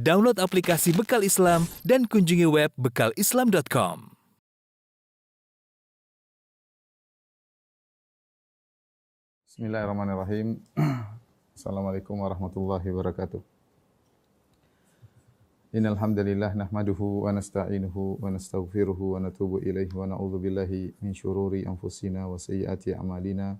Download aplikasi Bekal Islam dan kunjungi web bekalislam.com. Bismillahirrahmanirrahim. Assalamualaikum warahmatullahi wabarakatuh. Innal hamdalillah nahmaduhu wa nasta'inuhu wa nastaghfiruhu wa natubu ilaihi wa na'udzu billahi min syururi anfusina wa sayyiati a'malina.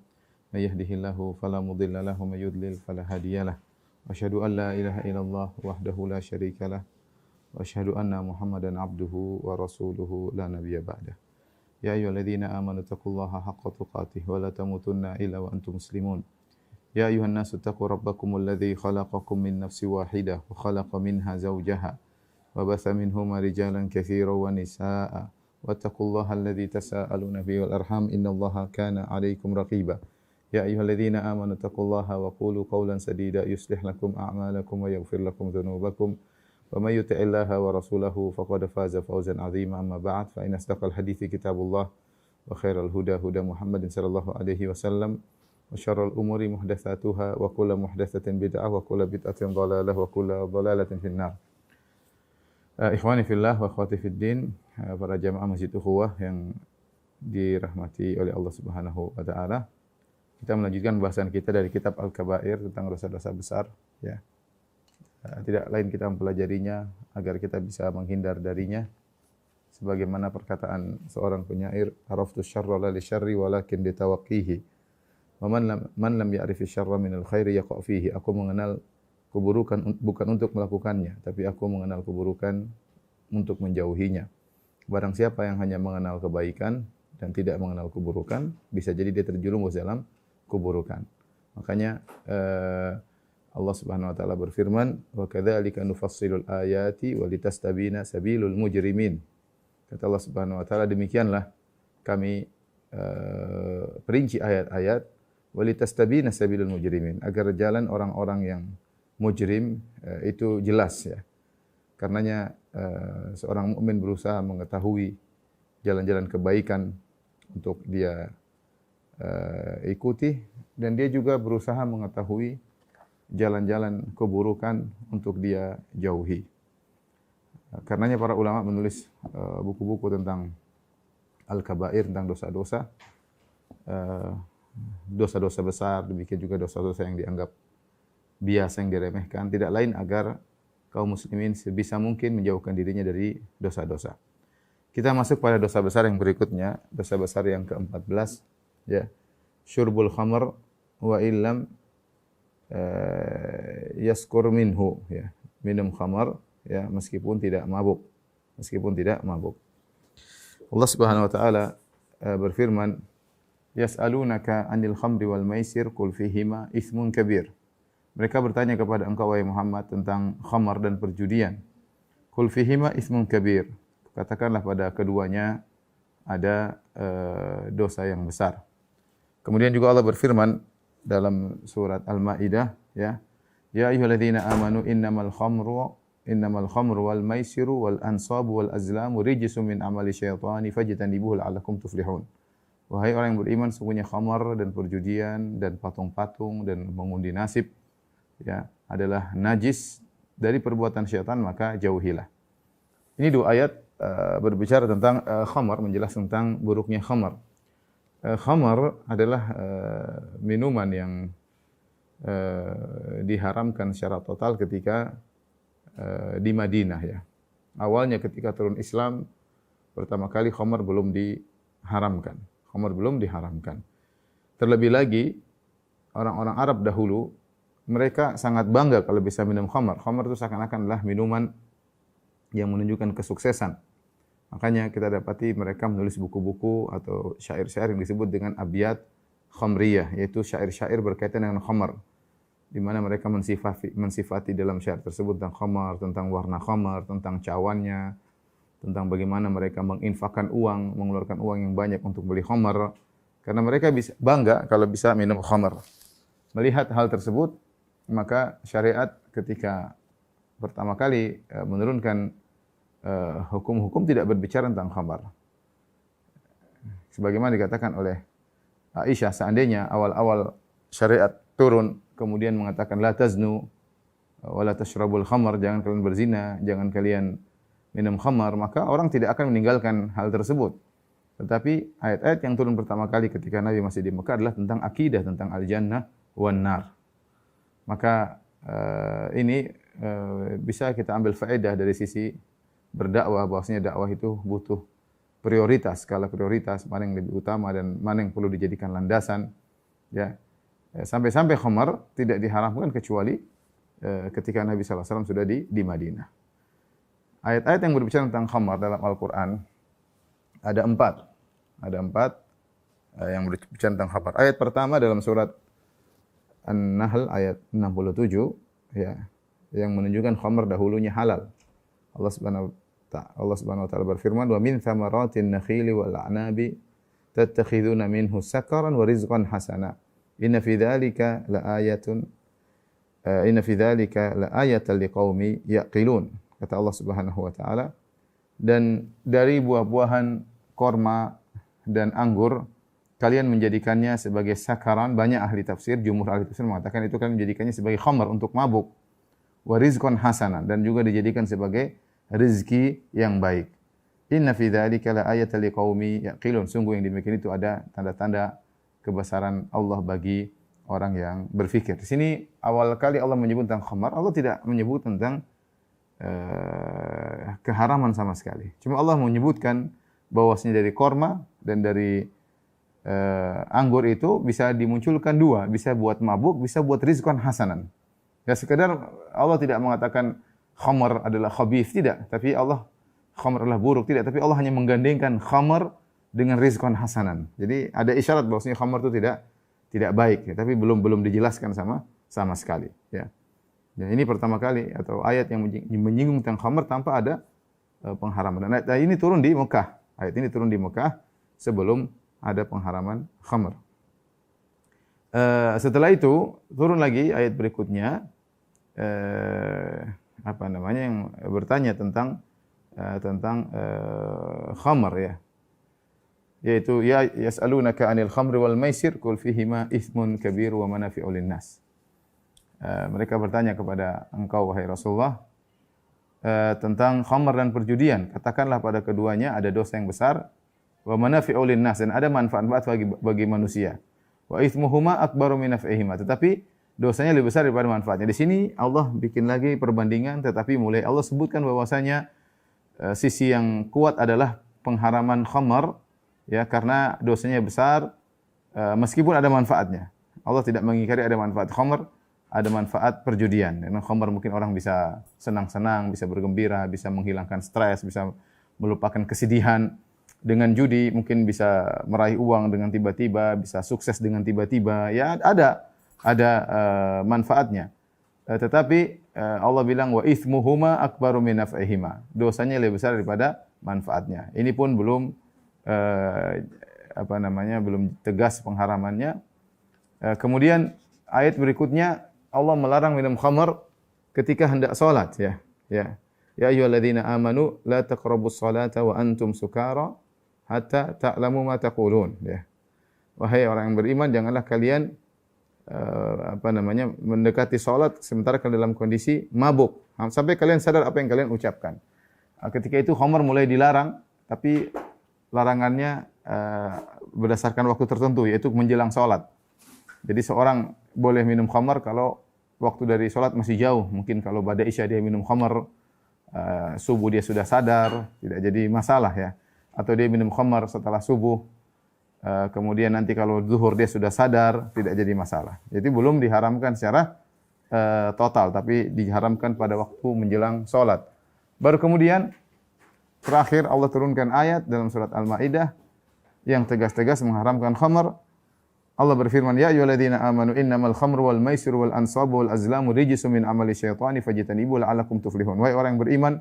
May yahdihillahu fala mudilla lahu wa may yudlil fala hadiyalah. Wa asyhadu an la ilaha illallah wahdahu la syarikalah wa asyhadu anna Muhammadan abduhu wa rasuluhu la nabiyya ba'dah. Ya ayyuhalladzina amanu taqullaha haqqa tuqatih wa la tamutunna illa wa antum muslimun. Ya ayyuhan nasu taqu rabbakumul ladzi khalaqakum min nafsin wahidah wa khalaqa minha zawjaha wa batha minhuma rijalan katsiran wa nisaa'a wattaqullaha alladzi tasaaluna bihi wal arham innallaha kana 'alaikum raqiba. Ya ayyuhalladzina amanu taqullaha wa qulu qawlan sadida yuslih lakum a'malakum wa yaghfir lakum dhunubakum wa may yuti'illaha wa rasulahu faqad faza fawzan 'azima amma ba'd fa inna asdaqal hadithi kitabullah wa khairal huda huda Muhammadin sallallahu alaihi wasallam wa syarrul umuri muhdatsatuha wa kullu muhdatsatin bid'ah wa kullu bid'atin dhalalah wa kullu dhalalatin finnar. Ikhwani fillah wa akhwati fid din, para jamaah Masjid Ukhuwah yang dirahmati oleh Allah Subhanahu wa taala. Kita melanjutkan bahasan kita dari kitab Al-Kabair tentang dosa-dosa besar, ya. Tidak lain kita mempelajarinya agar kita bisa menghindar darinya. Sebagaimana perkataan seorang penyair, araftu syarra la li syarri walakin li tawaqqihi. Wa man lam ya'rifi syarra min al-khairi yaqa' fihi. Aku mengenal keburukan bukan untuk melakukannya, tapi aku mengenal keburukan untuk menjauhinya. Barang siapa yang hanya mengenal kebaikan dan tidak mengenal keburukan, bisa jadi dia terjerumus dalam keburukan. Makanya Allah Subhanahu wa taala berfirman, "Wa kadzalika nufassilul ayati wa litastabina sabilul mujrimin." Kata Allah Subhanahu wa taala, demikianlah kami perinci ayat-ayat wa litastabina sabilul mujrimin, agar jalan orang-orang yang mujrim itu jelas, ya. Karenanya seorang mukmin berusaha mengetahui jalan-jalan kebaikan untuk dia ikuti, dan dia juga berusaha mengetahui jalan-jalan keburukan untuk dia jauhi. Karenanya para ulama menulis buku-buku tentang Al-Kabair, tentang dosa-dosa, dosa-dosa besar, demikian juga dosa-dosa yang dianggap biasa, yang diremehkan, tidak lain agar kaum muslimin sebisa mungkin menjauhkan dirinya dari dosa-dosa. Kita masuk pada dosa besar yang berikutnya, dosa besar yang ke-14, ya. Syurbul khamr wa illam yaskur minhu, ya. Minum khamar, ya, meskipun tidak mabuk. Meskipun tidak mabuk. Allah Subhanahu wa taala berfirman, "Yas'alunaka 'anil khamri wal maisir qul fihima itsmun kabir." Mereka bertanya kepada engkau wahai Muhammad tentang khamar dan perjudian. Qul fihima itsmun kabir. Katakanlah pada keduanya ada dosa yang besar. Kemudian juga Allah berfirman dalam surat Al-Maidah, ya. Ya ayyuhalladzina amanu innamal khamru wal maisiru wal ansabu wal azlamu rijsun min amali syaitani fajtanibuhu la'allakum tuflihun. Wahai orang yang beriman, sesungguhnya khamar dan perjudian dan patung-patung dan mengundi nasib, ya, adalah najis dari perbuatan syaitan, maka jauhilah. Ini dua ayat berbicara tentang khamar, menjelaskan tentang buruknya khamar. Khamar adalah minuman yang diharamkan secara total ketika di Madinah, ya. Awalnya ketika turun Islam pertama kali khamar belum diharamkan. Khamar belum diharamkan. Terlebih lagi orang-orang Arab dahulu mereka sangat bangga kalau bisa minum khamar. Khamar itu seakan-akan adalah minuman yang menunjukkan kesuksesan. Makanya kita dapati mereka menulis buku-buku atau syair-syair yang disebut dengan abyat khamriyah, yaitu syair-syair berkaitan dengan khamar, di mana mereka mensifati dalam syair tersebut tentang khamar, tentang warna khamar, tentang cawannya, tentang bagaimana mereka menginfakkan uang, mengeluarkan uang yang banyak untuk beli khamar, karena mereka bisa bangga kalau bisa minum khamar. Melihat hal tersebut, maka syariat ketika pertama kali menurunkan hukum-hukum tidak berbicara tentang khamar. Sebagaimana dikatakan oleh Aisyah, seandainya awal-awal syariat turun kemudian mengatakan la taznu wala tasyrabul khamar, jangan kalian berzina, jangan kalian minum khamar, maka orang tidak akan meninggalkan hal tersebut. Tetapi ayat-ayat yang turun pertama kali ketika Nabi masih di Mekah adalah tentang akidah, tentang al-jannah wan nar. Maka ini bisa kita ambil faedah dari sisi berdakwah, bahwasanya dakwah itu butuh prioritas, skala prioritas, mana yang lebih utama dan mana yang perlu dijadikan landasan. Ya, sampai-sampai khamar tidak diharamkan kecuali ketika Nabi SAW sudah di Madinah. Ayat-ayat yang berbicara tentang khamar dalam Al-Quran ada empat. Ada empat yang berbicara tentang khamar. Ayat pertama dalam surat An-Nahl ayat 67, ya, yang menunjukkan khamar dahulunya halal. Allah Subhanahu wa taala berfirman, "Wa min thamaratin nakhili wal a'nabi tattakhiduna minhu sakaran wa rizqan hasana. Inna fi dzalika laayatan liqaumi yaqilun." Kata Allah Subhanahu wa taala, dan dari buah-buahan korma dan anggur kalian menjadikannya sebagai sakaran. Banyak ahli tafsir, jumhur ahli tafsir mengatakan itu kalian menjadikannya sebagai khamar untuk mabuk. Wa rizqan hasanan, dan juga dijadikan sebagai rezeki yang baik. Inna fi dzalika laayatan liqaumi yaqilun. Sungguh yang demikian itu ada tanda-tanda kebesaran Allah bagi orang yang berfikir. Di sini awal kali Allah menyebut tentang khamar, Allah tidak menyebut tentang keharaman sama sekali. Cuma Allah menyebutkan bahwasanya dari korma dan dari anggur itu bisa dimunculkan dua, bisa buat mabuk, bisa buat rizqan hasanan. Ya, sekedar Allah tidak mengatakan khamar adalah khabith, tidak, tapi Allah khamar adalah buruk, tidak, tapi Allah hanya menggandengkan khamar dengan rizqan hasanan. Jadi ada isyarat bahwasanya khamar itu tidak baik, ya, tapi belum dijelaskan sama sekali, ya. Ya, ini pertama kali atau ayat yang menyinggung tentang khamar tanpa ada pengharaman. Dan ayat ini turun di Mekah. Ayat ini turun di Mekah sebelum ada pengharaman khamar. Setelah itu turun lagi ayat berikutnya, yang bertanya tentang khamar, ya. Yaitu ya yas'alunaka 'anil khamri wal maisir qul fihima itsmun kabir wa manafi'u lin-nas. Mereka bertanya kepada engkau wahai Rasulullah tentang khamar dan perjudian. Katakanlah pada keduanya ada dosa yang besar, wa manafi'u lin-nas, dan ada manfaat bagi manusia. Wa itsmuhuma akbaru min naf'ihima, tetapi dosanya lebih besar daripada manfaatnya. Di sini Allah bikin lagi perbandingan, tetapi mulai Allah sebutkan bahwasanya sisi yang kuat adalah pengharaman khamar, ya, karena dosanya besar meskipun ada manfaatnya. Allah tidak mengingkari ada manfaat khamar, ada manfaat perjudian. Dengan khamar mungkin orang bisa senang-senang, bisa bergembira, bisa menghilangkan stres, bisa melupakan kesedihan. Dengan judi mungkin bisa meraih uang dengan tiba-tiba, bisa sukses dengan tiba-tiba. Ya, ada manfaatnya. Tetapi Allah bilang wa itsmuhuma akbaru min naf'ihima. Dosanya lebih besar daripada manfaatnya. Ini pun belum belum tegas pengharamannya. Kemudian ayat berikutnya Allah melarang minum khamar ketika hendak salat, ya. Ya. Ya ayyuhalladzina amanu la taqrabus salata wa antum sukara hatta ta'lamu ma taqulun, ya. Wahai orang yang beriman, janganlah kalian mendekati salat sementara kalian dalam kondisi mabuk, sampai kalian sadar apa yang kalian ucapkan. Ketika itu khamar mulai dilarang, tapi larangannya berdasarkan waktu tertentu, yaitu menjelang salat. Jadi seorang boleh minum khamar kalau waktu dari salat masih jauh. Mungkin kalau pada isya dia minum khamar, subuh dia sudah sadar, tidak jadi masalah, ya. Atau dia minum khamar setelah subuh, kemudian nanti kalau zuhur dia sudah sadar, tidak jadi masalah. Jadi belum diharamkan secara total, tapi diharamkan pada waktu menjelang salat. Baru kemudian terakhir Allah turunkan ayat dalam surat Al-Maidah yang tegas-tegas mengharamkan khamar. Allah berfirman, ya ayyuhalladzina amanu innamal khamru wal maisiru wal ansabu wal azlamu rijsun min amali syaitani fajtanibuhu la'allakum tuflihun. Wahai orang yang beriman,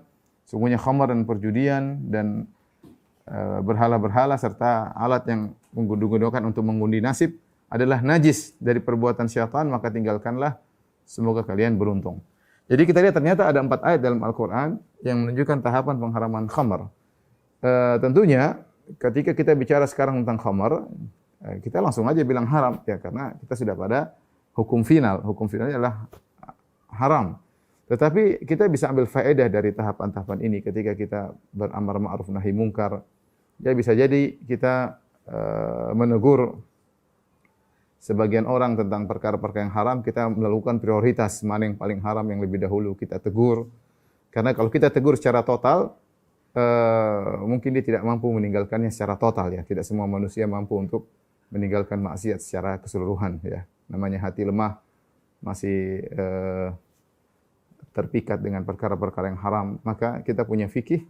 sungguhnya khamar dan perjudian dan berhala-berhala serta alat yang digunakan untuk mengundi nasib adalah najis dari perbuatan syaitan, maka tinggalkanlah, semoga kalian beruntung. Jadi kita lihat ternyata ada 4 ayat dalam Al-Quran yang menunjukkan tahapan pengharaman khamar. Tentunya ketika kita bicara sekarang tentang khamar, kita langsung aja bilang haram, ya, karena kita sudah pada hukum final. Hukum finalnya adalah haram. Tetapi kita bisa ambil faedah dari tahapan-tahapan ini ketika kita beramar ma'ruf nahi mungkar. Ya bisa jadi kita menegur sebagian orang tentang perkara-perkara yang haram, kita melakukan prioritas mana yang paling haram yang lebih dahulu kita tegur. Karena kalau kita tegur secara total, mungkin dia tidak mampu meninggalkannya secara total ya. Tidak semua manusia mampu untuk meninggalkan maksiat secara keseluruhan ya. Namanya hati lemah, masih terpikat dengan perkara-perkara yang haram, maka kita punya fikih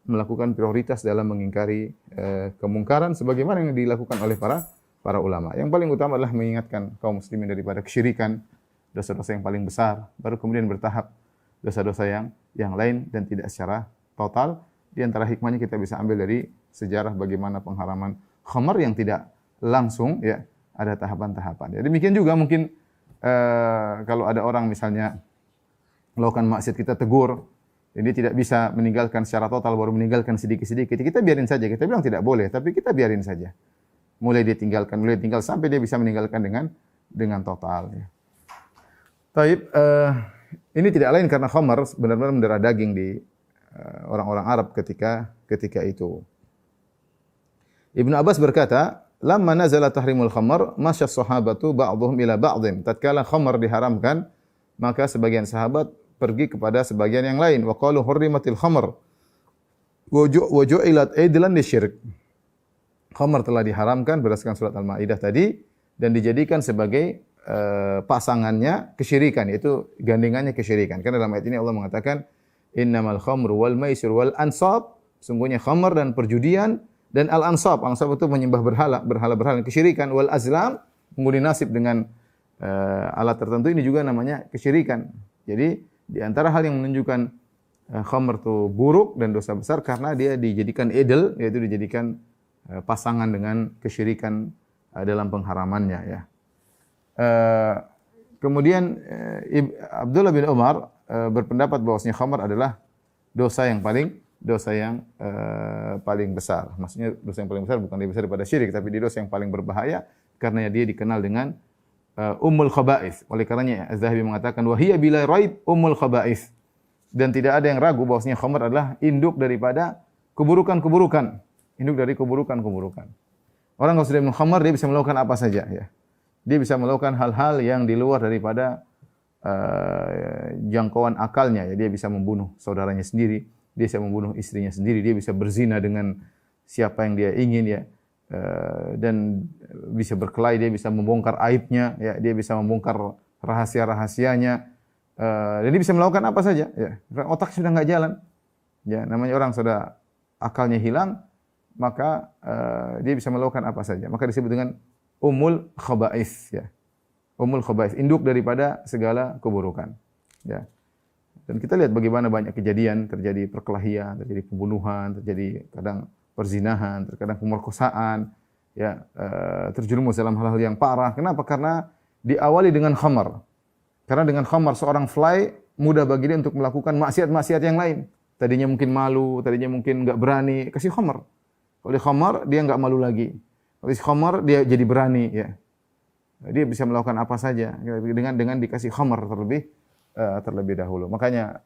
melakukan prioritas dalam mengingkari kemungkaran sebagaimana yang dilakukan oleh para ulama. Yang paling utama adalah mengingatkan kaum muslimin daripada kesyirikan, dosa-dosa yang paling besar, baru kemudian bertahap dosa-dosa yang lain dan tidak secara total. Di antara hikmahnya kita bisa ambil dari sejarah bagaimana pengharaman khamar yang tidak langsung ya, ada tahapan-tahapan. Ya, demikian juga mungkin kalau ada orang misalnya melakukan maksiat kita tegur, ini tidak bisa meninggalkan secara total, baru meninggalkan sedikit-sedikit. Kita biarin saja. Kita bilang tidak boleh, tapi kita biarin saja. Mulai dia tinggalkan, sampai dia bisa meninggalkan dengan total. Ya. Taib, ini tidak lain karena khamar benar-benar mendarah daging di orang-orang Arab ketika itu. Ibnu Abbas berkata, "Lamma nazala tahrimul khamar, masya sahabatu ba'dhum ila ba'dhin." Tatkala khamar diharamkan, maka sebagian sahabat pergi kepada sebagian yang lain. Wa qalu hurrimatil khamr wa ju'ilat idlan lisyirk. Khamar telah diharamkan berdasarkan surat Al-Maidah tadi dan dijadikan sebagai pasangannya kesyirikan, yaitu gandengannya kesyirikan. Karena dalam ayat ini Allah mengatakan innamal khamru wal maisir wal ansab, sungguhnya khamar dan perjudian dan al-ansab. Ansab itu menyembah berhala kesyirikan, wal azlam mengundi nasib dengan alat tertentu, ini juga namanya kesyirikan. Jadi di antara hal yang menunjukkan khamr itu buruk dan dosa besar karena dia dijadikan idol, yaitu dijadikan pasangan dengan kesyirikan dalam pengharamannya ya. Kemudian Abdullah bin Umar berpendapat bahwasanya khamr adalah dosa yang paling besar. Maksudnya dosa yang paling besar bukan lebih besar daripada syirik, tapi dia dosa yang paling berbahaya karena dia dikenal dengan ummul khaba'ith. Oleh karenanya Az-Zahabi mengatakan wahiyya bila raib ummul khaba'ith. Dan tidak ada yang ragu bahwasanya khamr adalah induk daripada keburukan-keburukan. Induk dari keburukan-keburukan. Orang kalau sudah minum khamr, dia bisa melakukan apa saja ya. Dia bisa melakukan hal-hal yang di luar daripada jangkauan akalnya ya. Dia bisa membunuh saudaranya sendiri, dia bisa membunuh istrinya sendiri, dia bisa berzina dengan siapa yang dia ingin ya. Dan bisa berkelahi, dia bisa membongkar aibnya, ya, dia bisa membongkar rahasia-rahasianya, dan dia bisa melakukan apa saja. Ya. Otak sudah nggak jalan, ya, namanya orang sudah akalnya hilang, maka dia bisa melakukan apa saja. Maka disebut dengan ummul khaba'ith, ya, ummul khaba'ith, induk daripada segala keburukan. Ya. Dan kita lihat bagaimana banyak kejadian terjadi perkelahian, terjadi pembunuhan, terjadi kadang perzinahan, terkadang pemerkosaan, ya, terjerumus dalam hal-hal yang parah. Kenapa? Karena diawali dengan khamar. Karena dengan khamar seorang fly mudah bagi dia untuk melakukan maksiat-maksiat yang lain. Tadinya mungkin malu, tadinya mungkin enggak berani, kasih khamar. Kalau di khamar dia enggak malu lagi. Kalau di khamar dia jadi berani, ya. Dia bisa melakukan apa saja dengan dikasih khamar terlebih dahulu. Makanya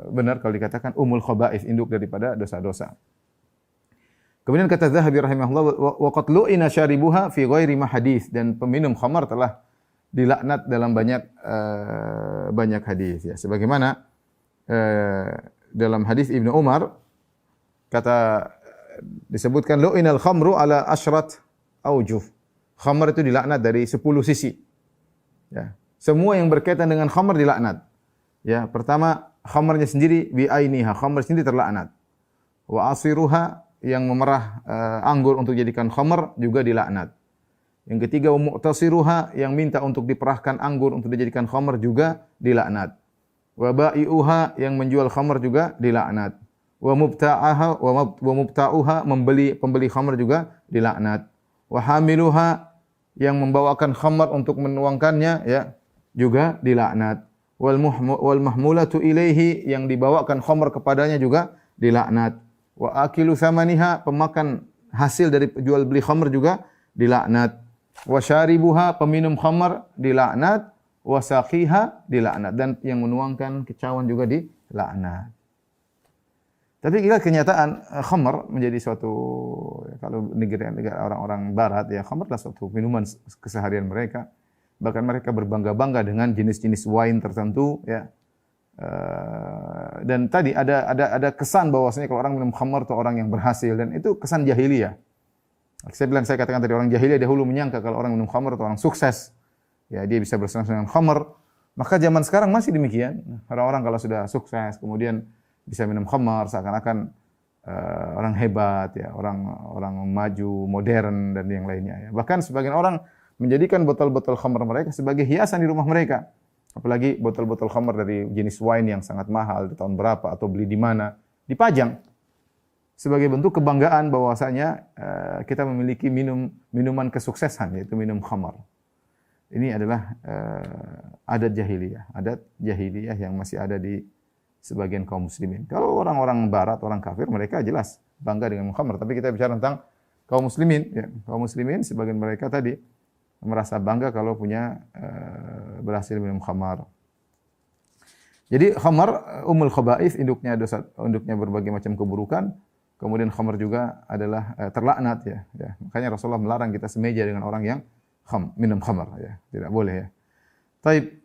benar kalau dikatakan umul khaba'ith, induk daripada dosa-dosa. Kemudian kata Zahabi rahimahullah, wa qad lu'ina syaribuha fi ghairi ma hadis, dan peminum khamar telah dilaknat dalam banyak hadis ya. Sebagaimana dalam hadis Ibnu Umar disebutkan lu'inal khamru ala asyrat aujuh. Khamar itu dilaknat dari 10 sisi. Ya. Semua yang berkaitan dengan khamar dilaknat. Ya, pertama khamarnya sendiri bi ainiha, khamar sendiri terlaknat. Wa asiruha, yang memerah anggur untuk jadikan khamar juga dilaknat. Yang ketiga, mu'tasiruha, yang minta untuk diperahkan anggur untuk dijadikan khamar juga dilaknat. Wa ba'i'uha, yang menjual khamar juga dilaknat. Wa mubta'aha wa mubta'uha, pembeli khamar juga dilaknat. Wa hamiluha, yang membawakan khamar untuk menuangkannya ya juga dilaknat. Wal mahmulatu ilaihi, yang dibawakan khamar kepadanya juga dilaknat. Wa akilu thamaniha, pemakan hasil dari jual beli khamr juga dilaknat. Wa syaribuha, peminum khamr dilaknat. wasaqiha dilaknat, dan yang menuangkan kecawan juga dilaknat. Tapi kita kenyataan khamr menjadi suatu, kalau negara orang-orang barat ya, khamr adalah suatu minuman keseharian mereka. Bahkan mereka berbangga-bangga dengan jenis-jenis wine tertentu ya. Dan tadi ada kesan bahwasanya kalau orang minum khamr itu orang yang berhasil, dan itu kesan jahiliyah. Saya katakan tadi, orang jahiliyah dahulu menyangka kalau orang minum khamr itu orang sukses. Ya, dia bisa bersenang-senang dengan khamr. Maka zaman sekarang masih demikian. Orang-orang kalau sudah sukses kemudian bisa minum khamar seakan-akan orang hebat ya, orang maju, modern dan yang lainnya ya. Bahkan sebagian orang menjadikan botol-botol khamar mereka sebagai hiasan di rumah mereka. Apalagi botol-botol khamar dari jenis wine yang sangat mahal, di tahun berapa atau beli di mana, dipajang sebagai bentuk kebanggaan bahwasanya kita memiliki minuman kesuksesan, yaitu minum khamar. Ini adalah adat jahiliyah yang masih ada di sebagian kaum muslimin. Kalau orang-orang barat, orang kafir, mereka jelas bangga dengan khamr. Tapi kita bicara tentang kaum muslimin. Ya. Kaum muslimin, sebagian mereka tadi merasa bangga kalau punya berhasil minum khamar. Jadi khamar ummul khaba'ith, induknya berbagai macam keburukan. Kemudian khamar juga adalah terlaknat ya. Makanya Rasulullah melarang kita semeja dengan orang yang minum khamar ya. Tidak boleh ya. Taib.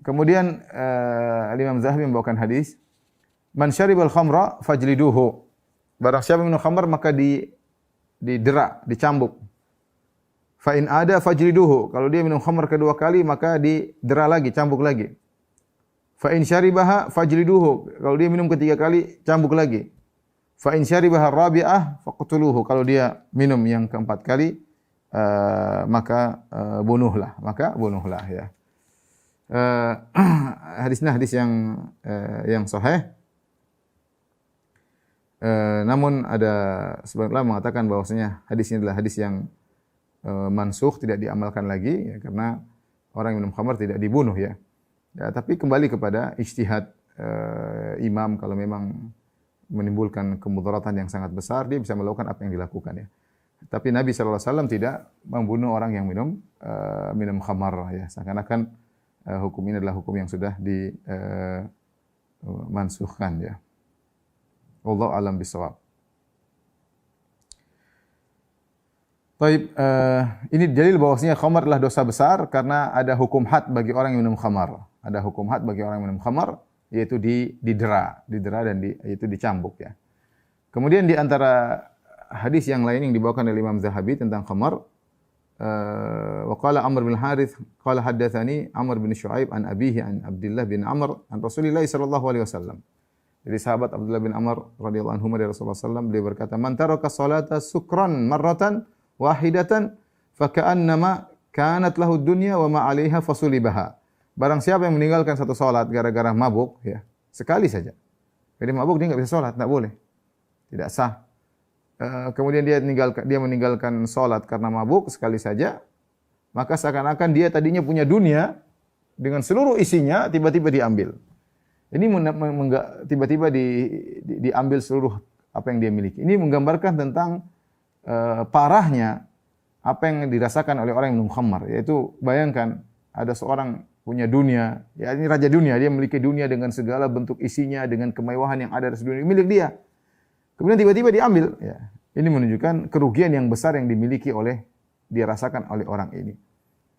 Kemudian Imam Zahabi membawakan hadis, "Man syaribal khamra fajliduhu." Barang siapa minum khamar maka didera, dicambuk. Fa in ada fajliduhu. Kalau dia minum khamar kedua kali maka didera lagi, cambuk lagi. Fa in syaribaha fajliduhu. Kalau dia minum ketiga kali, cambuk lagi. Fa in syaribaha rabi'ah faqtuluhu. Kalau dia minum yang keempat kali maka bunuhlah ya. Hadisnya hadis yang sahih. Namun ada sebagian ulama mengatakan bahwasanya hadis ini adalah hadis yang mansukh, tidak diamalkan lagi ya, karena orang yang minum khamar tidak dibunuh ya. Tapi kembali kepada ijtihad imam, kalau memang menimbulkan kemudaratan yang sangat besar, dia bisa melakukan apa yang dilakukan ya. Tapi Nabi SAW tidak membunuh orang yang minum khamar ya. Seakan-akan hukum ini adalah hukum yang sudah dimansuhkan ya. Wallahu a'lam bishawab. Baik, ini dalil bahwasanya khamar adalah dosa besar karena ada hukum had bagi orang yang minum khamar. Ada hukum had bagi orang yang minum khamar, yaitu didera dan yaitu dicambuk ya. Kemudian di antara hadis yang lain yang dibawakan oleh Imam Zahabi tentang khamar, wa qala Amr bin Harith qala haddatsani Amr bin Syuaib an abihi an Abdullah bin Amr an Rasulillah sallallahu alaihi wasallam. Jadi sahabat Abdullah bin Amr radhiyallahu anhu dari Rasulullah sallallahu beliau berkata, "Man taraka salata sukran marratan wahidatan faka'annama kanat lahu dunya wa ma 'alaiha fasulibaha." Barang siapa yang meninggalkan satu salat gara-gara mabuk ya, sekali saja. Jadi mabuk dia enggak bisa salat, enggak boleh. Tidak sah. Kemudian dia meninggalkan salat karena mabuk sekali saja, maka seakan-akan dia tadinya punya dunia dengan seluruh isinya tiba-tiba diambil. Ini tiba-tiba diambil seluruh apa yang dia miliki. Ini menggambarkan tentang parahnya apa yang dirasakan oleh orang yang minum khamar, yaitu bayangkan ada seorang punya dunia, ya ini raja dunia, dia memiliki dunia dengan segala bentuk isinya, dengan kemewahan yang ada di dunia milik dia. Kemudian tiba-tiba diambil. Ya. Ini menunjukkan kerugian yang besar yang dirasakan oleh orang ini.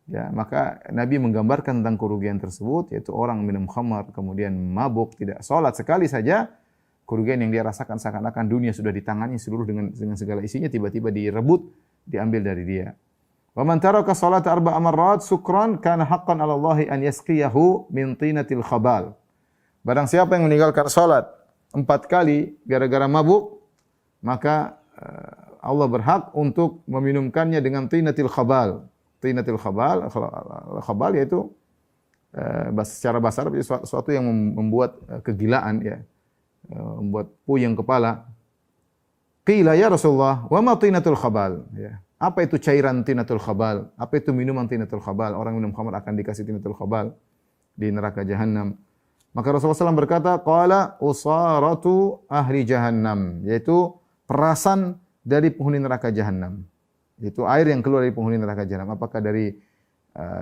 Ya, maka Nabi menggambarkan tentang kerugian tersebut, yaitu orang minum khamar, kemudian mabuk, tidak sholat sekali saja, kerugian yang dia rasakan seakan-akan dunia sudah di tangannya seluruh dengan segala isinya, tiba-tiba direbut, diambil dari dia. Wa man taraka salata arba'a marrat sukran kana haqqan 'ala Allah an yasqiyahu min tinatil khabal. Barang siapa yang meninggalkan salat 4 kali gara-gara mabuk, maka Allah berhak untuk meminumkannya dengan tinatil khabal. Tinatil khabal yaitu secara bahasa Arab sesuatu yang membuat kegilaan ya, membuat puyeng kepala. Qila ya Rasulullah, wa ma tinatul khabal? Ya. Apa itu cairan tinatul khabal? Apa itu minuman tinatul khabal? Orang minum khamar akan dikasih tinatul khabal di neraka jahanam. Maka Rasulullah SAW berkata, qala usaratu ahli jahannam, yaitu perasan dari penghuni neraka jahanam. Itu air yang keluar dari penghuni neraka jahanam. Apakah dari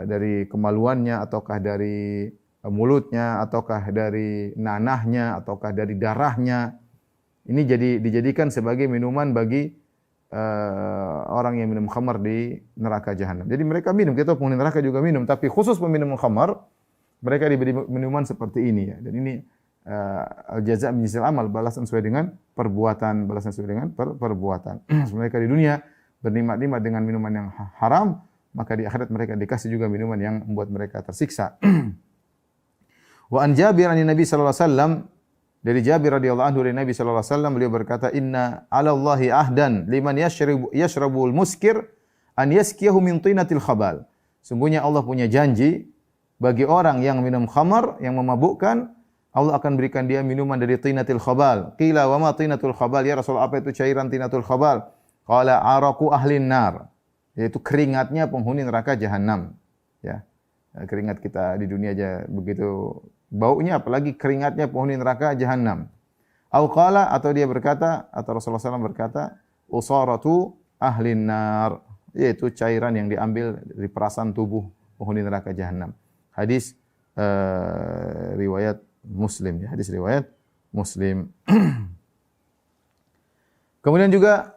dari kemaluannya, ataukah dari mulutnya, ataukah dari nanahnya, ataukah dari darahnya. Ini dijadikan sebagai minuman bagi orang yang minum khamar di neraka jahanam. Jadi mereka minum, kita penghuni neraka juga minum, tapi khusus peminum khamar mereka diberi minuman seperti ini ya. Dan ini al-jaza' min jinsil amal, balasan sesuai dengan perbuatan, balasan sesuai dengan perbuatan. Mereka di dunia bernikmat-nikmat dengan minuman yang haram, maka di akhirat mereka dikasih juga minuman yang membuat mereka tersiksa. Wa an Jabir an Nabi sallallahu alaihi wasallam, dari Jabir radhiyallahu anhu dari Nabi sallallahu alaihi wasallam, beliau berkata, "Inna 'ala Allahi ahdan liman yashrabul muskir an yaskiyahu min tinatil khabal." Sungguhnya Allah punya janji bagi orang yang minum khamar, yang memabukkan, Allah akan berikan dia minuman dari tinatil khabal. Qila wa ma tinatul khabal? Ya Rasul, apa itu cairan tinatul khabal? Qala araqu ahlin nar, yaitu keringatnya penghuni neraka jahanam. Ya. Keringat kita di dunia aja begitu baunya, apalagi keringatnya penghuni neraka jahanam. Au qala, atau dia berkata, atau Rasulullah SAW berkata, usaratu ahlin nar, yaitu cairan yang diambil dari perasan tubuh penghuni neraka jahanam. Hadis riwayat Muslim ya, hadis riwayat Muslim. Kemudian juga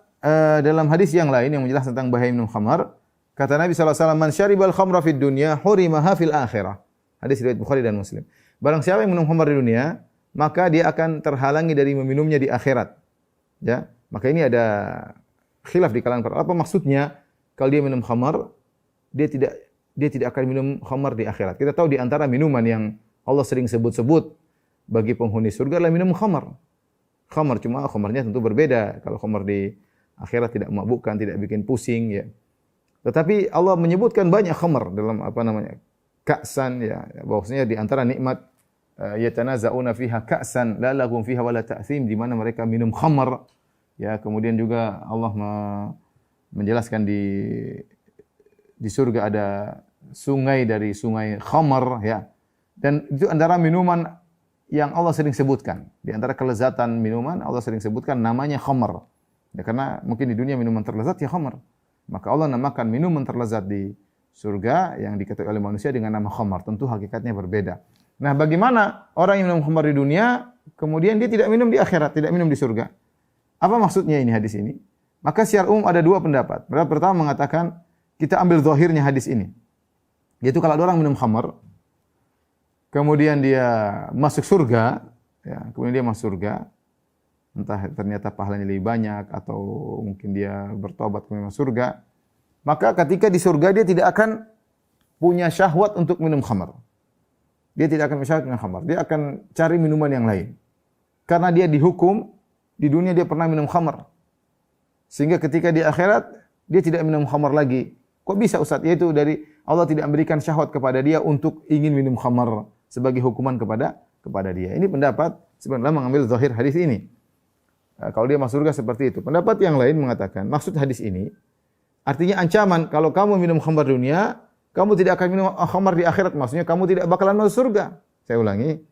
dalam hadis yang lain yang menjelaskan tentang bahaya minum khamar, kata Nabi sallallahu alaihi wasallam, "Man syaribal khamra fid dunya hurimaha fil akhirah." Hadis riwayat Bukhari dan Muslim. Barang siapa yang minum khamar di dunia, maka dia akan terhalangi dari meminumnya di akhirat. Ya, maka ini ada khilaf di kalangan para, apa maksudnya kalau dia minum khamar, dia tidak akan minum khamar di akhirat. Kita tahu di antara minuman yang Allah sering sebut-sebut bagi penghuni surga adalah minum khamar. Khamar, cuma khamarnya tentu berbeda. Kalau khamar di akhirat tidak memabukkan, tidak bikin pusing ya. Tetapi Allah menyebutkan banyak khamar dalam ka'san ya, bahwasanya di antara nikmat yatanaza'una fiha ka'san la lahum fiha wala ta'thim, di mana mereka minum khamar ya. Kemudian juga Allah menjelaskan di surga ada sungai dari sungai khamar ya. Dan itu antara minuman yang Allah sering sebutkan. Di antara kelezatan minuman Allah sering sebutkan namanya khamar. Ya, karena mungkin di dunia minuman terlezat ya khamar. Maka Allah namakan minuman terlezat di surga yang diketahui oleh manusia dengan nama khamar. Tentu hakikatnya berbeda. Nah, bagaimana orang yang minum khamar di dunia, kemudian dia tidak minum di akhirat, tidak minum di surga? Apa maksudnya ini hadis ini? Maka secara umum ada dua pendapat. Pendapat pertama mengatakan, kita ambil zahirnya hadis ini. Yaitu kalau ada orang minum khamar, kemudian dia masuk surga, ya, kemudian dia masuk surga, entah ternyata pahalanya lebih banyak, atau mungkin dia bertobat kemudian masuk surga, maka ketika di surga dia tidak akan punya syahwat untuk minum khamar. Dia tidak akan syahwat minum khamar. Dia akan cari minuman yang lain. Karena dia dihukum, di dunia dia pernah minum khamar. Sehingga ketika di akhirat, dia tidak minum khamar lagi. Kok bisa Ustaz? Yaitu dari Allah tidak memberikan syahwat kepada dia untuk ingin minum khamar sebagai hukuman kepada dia. Ini pendapat sebenarnya mengambil zahir hadis ini. Kalau dia masuk surga seperti itu. Pendapat yang lain mengatakan, maksud hadis ini artinya ancaman, kalau kamu minum khamar dunia, kamu tidak akan minum khamar di akhirat. Maksudnya kamu tidak bakalan masuk surga. Saya ulangi.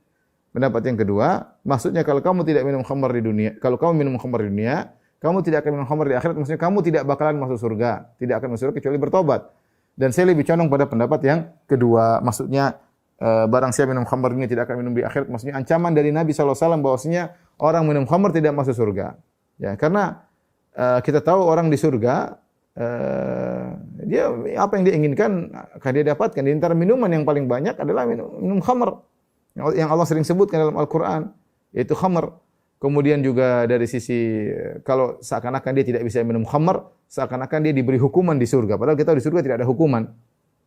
Pendapat yang kedua, maksudnya kalau kamu tidak minum khamar di dunia, kalau kamu minum khamar di dunia, kamu tidak akan minum khamar di akhirat. Maksudnya kamu tidak bakalan masuk surga. Tidak akan masuk surga kecuali bertobat. Dan saya lebih condong pada pendapat yang kedua. Maksudnya barang siapa minum khamar dunia tidak akan minum di akhirat. Maksudnya ancaman dari Nabi SAW bahwasanya orang minum khamar tidak masuk surga. Ya, karena kita tahu orang di surga, dia apa yang dia inginkan akan dia dapatkan. Di antara minuman yang paling banyak adalah minum khamar yang Allah sering sebutkan dalam Al-Quran, yaitu khamar. Kemudian juga dari sisi kalau seakan-akan dia tidak bisa minum khamar, seakan-akan dia diberi hukuman di surga. Padahal kita di surga tidak ada hukuman.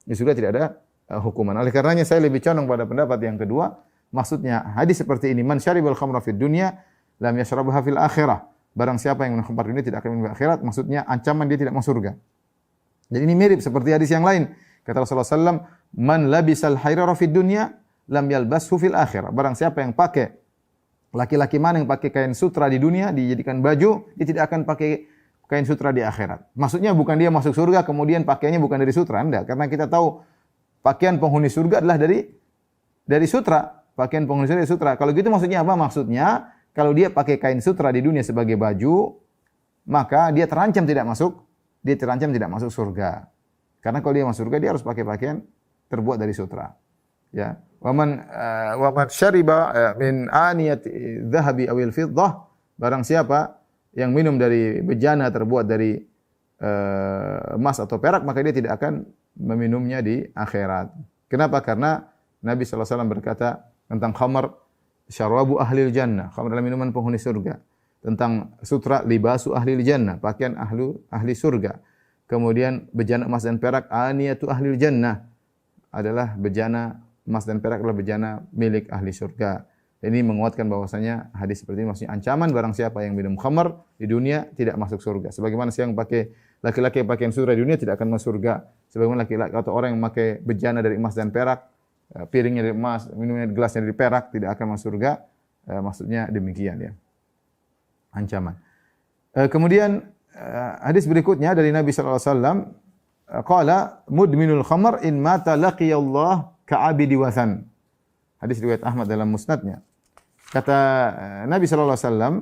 Di surga tidak ada hukuman. Oleh karenanya saya lebih condong pada pendapat yang kedua. Maksudnya hadis seperti ini, man syaribal khamra fid dunya lam yashrabha fil akhirah. Barang siapa yang minum khamar dunia tidak akan minum di akhirat, maksudnya ancaman dia tidak masuk surga. Jadi ini mirip seperti hadis yang lain. Kata Rasulullah SAW, man labisal hairara fid dunya lam yalbashu fil akhirah. Barang siapa yang pakai, laki-laki mana yang pakai kain sutra di dunia, dijadikan baju, dia tidak akan pakai kain sutra di akhirat. Maksudnya bukan dia masuk surga, kemudian pakaiannya bukan dari sutra. Enggak, karena kita tahu pakaian penghuni surga adalah dari sutra. Pakaian penghuni surga dari sutra. Kalau gitu maksudnya apa? Maksudnya, kalau dia pakai kain sutra di dunia sebagai baju, maka dia terancam tidak masuk surga. Karena kalau dia masuk surga dia harus pakai pakaian terbuat dari sutra. Ya. Wa man syariba min aniyati dhahabi awil fiddah, barang siapa yang minum dari bejana terbuat dari emas atau perak, maka dia tidak akan meminumnya di akhirat. Kenapa? Karena Nabi sallallahu alaihi wasallam berkata tentang khamar, syarabu ahlil jannah, khamar adalah minuman penghuni surga. Tentang sutra, libasu ahlil jannah, pakaian ahli surga. Kemudian bejana emas dan perak, aniyatu ahlil jannah, adalah bejana emas dan perak adalah bejana milik ahli surga. Ini menguatkan bahwasanya hadis seperti ini maksudnya ancaman barang siapa yang minum khamar di dunia tidak masuk surga. Sebagaimana yang pakai laki-laki yang pakaian surga di dunia tidak akan masuk surga. Sebagaimana laki-laki atau orang yang memakai bejana dari emas dan perak, piringnya dari emas, minumnya gelasnya dari perak, tidak akan masuk surga. Maksudnya demikian ya. Ancaman. Kemudian hadis berikutnya dari Nabi sallallahu alaihi wasallam, qala mudminul khamar in mata laqiyallah ka'abidi wathan. Hadis riwayat Ahmad dalam musnadnya. Kata Nabi sallallahu alaihi wasallam,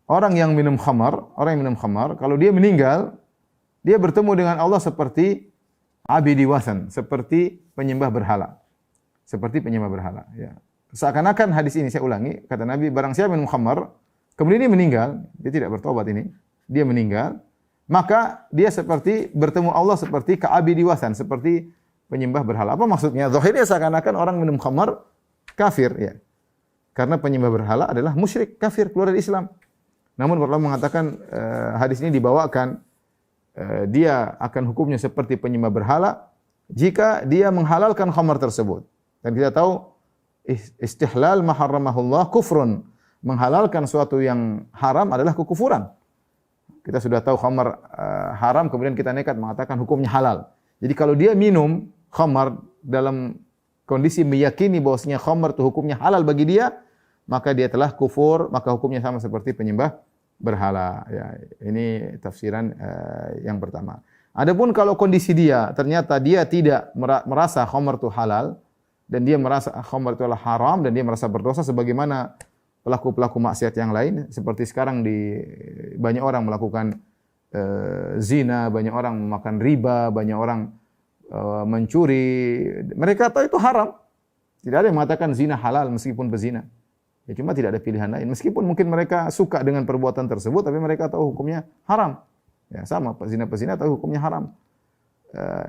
orang yang minum khamar, kalau dia meninggal, dia bertemu dengan Allah seperti abidi wathan, seperti penyembah berhala. Seperti penyembah berhala, ya. Seakan-akan hadis ini saya ulangi, kata Nabi, barang siapa minum khamar, kemudian dia meninggal, dia tidak bertobat ini, dia meninggal, maka dia seperti bertemu Allah seperti ka'abidi wathan, seperti penyembah berhala. Apa maksudnya? Zahirnya seakan-akan orang minum khamar kafir, ya. Karena penyembah berhala adalah musyrik, kafir, keluar dari Islam. Namun para ulama mengatakan hadis ini dibawakan dia akan hukumnya seperti penyembah berhala jika dia menghalalkan khamar tersebut. Dan kita tahu istihlal ma harramahullah kufrun. Menghalalkan suatu yang haram adalah kekufuran. Kita sudah tahu khamar haram, kemudian kita nekat mengatakan hukumnya halal. Jadi kalau dia minum khamar dalam kondisi meyakini bahwasanya khamar itu hukumnya halal bagi dia, maka dia telah kufur, maka hukumnya sama seperti penyembah berhala. Ya, ini tafsiran yang pertama. Adapun kalau kondisi dia ternyata dia tidak merasa khamar itu halal dan dia merasa khamar itu adalah haram dan dia merasa berdosa sebagaimana pelaku-pelaku maksiat yang lain, seperti sekarang banyak orang melakukan zina, banyak orang memakan riba, banyak orang mencuri. Mereka tahu itu haram. Tidak ada yang mengatakan zina halal meskipun pezina. Ya, cuma tidak ada pilihan lain. Meskipun mungkin mereka suka dengan perbuatan tersebut, tapi mereka tahu hukumnya haram. Ya, sama pezina tahu hukumnya haram.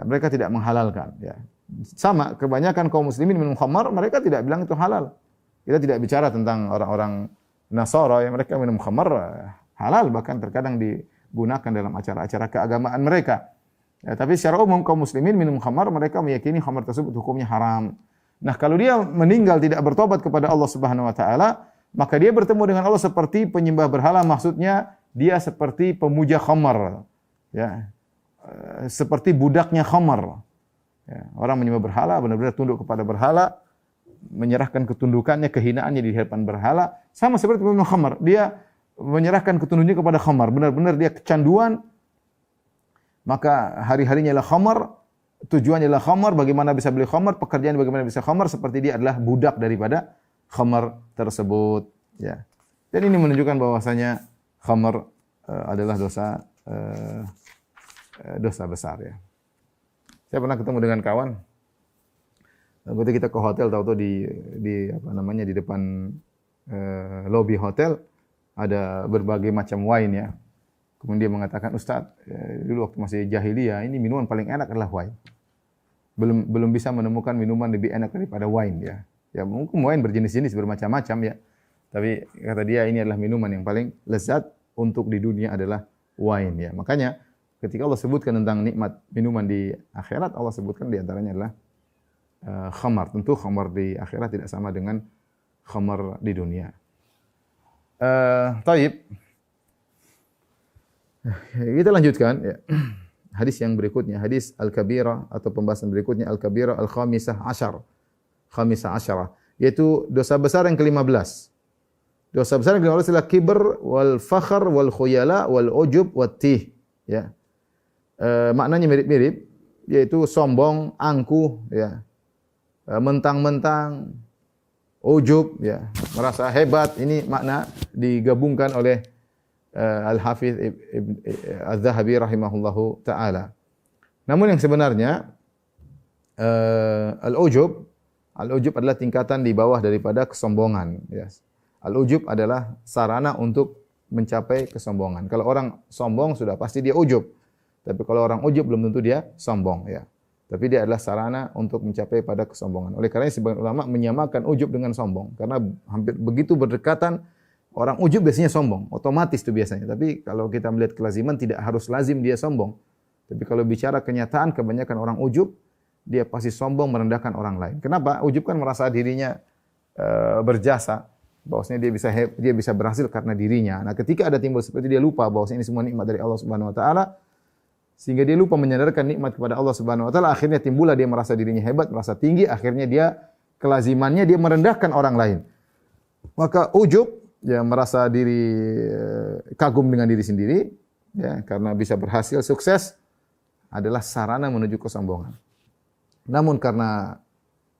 Mereka tidak menghalalkan. Ya. Sama, kebanyakan kaum muslimin minum khamar, mereka tidak bilang itu halal. Kita tidak bicara tentang orang-orang Nasara yang mereka minum khamar halal, bahkan terkadang digunakan dalam acara-acara keagamaan mereka. Ya, tapi secara umum kaum muslimin minum khamar, mereka meyakini khamar tersebut hukumnya haram. Nah, kalau dia meninggal tidak bertobat kepada Allah Subhanahu wa taala, maka dia bertemu dengan Allah seperti penyembah berhala, maksudnya dia seperti pemuja khamar. Ya. Seperti budaknya khamar. Ya, orang menyembah berhala benar-benar tunduk kepada berhala, menyerahkan ketundukannya, kehinaannya di hadapan berhala, sama seperti peminum khamar. Dia menyerahkan ketundukannya kepada khamar, benar-benar dia kecanduan, maka hari-harinya adalah khamar, tujuannya adalah khamar, bagaimana bisa beli khamar, pekerjaan bagaimana bisa khamar, seperti dia adalah budak daripada khamar tersebut. Ya. Dan ini menunjukkan bahwasanya khamar adalah dosa besar, ya. Saya pernah ketemu dengan kawan. Waktu kita ke hotel, tahu-tahu di depan lobi hotel ada berbagai macam wine, ya. Kemudian dia mengatakan, Ustaz, dulu waktu masih jahiliyah, ini minuman paling enak adalah wine. Belum bisa menemukan minuman lebih enak daripada wine, ya. Ya mungkin wine berjenis-jenis bermacam-macam, ya. Tapi kata dia ini adalah minuman yang paling lezat untuk di dunia adalah wine, ya. Makanya ketika Allah sebutkan tentang nikmat minuman di akhirat, Allah sebutkan di antaranya adalah khamar. Tentu khamar di akhirat tidak sama dengan khamar di dunia. Taib. Kita lanjutkan, ya. Hadis yang berikutnya, hadis Al-Kabirah atau pembahasan berikutnya Al-Kabirah Al-Khamisah Asyarah, yaitu dosa besar yang ke-15. Dosa besar yang ke-15 adalah kibr wal fakhr wal khuyala wal ujub wat tih, ya. Maknanya mirip-mirip, yaitu sombong, angkuh, ya. Mentang-mentang, ujub, ya, merasa hebat. Ini makna digabungkan oleh Al-Hafidz Az-Zahabi rahimahullahu taala. Namun yang sebenarnya al-ujub adalah tingkatan di bawah daripada kesombongan. Ya. Al-ujub adalah sarana untuk mencapai kesombongan. Kalau orang sombong sudah pasti dia ujub. Tapi kalau orang ujub belum tentu dia sombong. Ya. Tapi dia adalah sarana untuk mencapai pada kesombongan. Oleh karena sebagian ulama menyamakan ujub dengan sombong. Karena hampir begitu berdekatan, orang ujub biasanya sombong. Otomatis itu biasanya. Tapi kalau kita melihat kelaziman, tidak harus lazim dia sombong. Tapi kalau bicara kenyataan, kebanyakan orang ujub, dia pasti sombong merendahkan orang lain. Kenapa? Ujub kan merasa dirinya berjasa. Bahwasanya dia bisa berhasil karena dirinya. Nah, ketika ada timbul seperti dia lupa bahwasanya ini semua nikmat dari Allah Subhanahu wa taala, sehingga dia lupa menyandarkan nikmat kepada Allah Subhanahu wa taala, akhirnya timbullah dia merasa dirinya hebat, merasa tinggi, akhirnya dia kelazimannya dia merendahkan orang lain. Maka ujub, ya merasa diri kagum dengan diri sendiri, ya karena bisa berhasil, sukses adalah sarana menuju kesombongan. Namun karena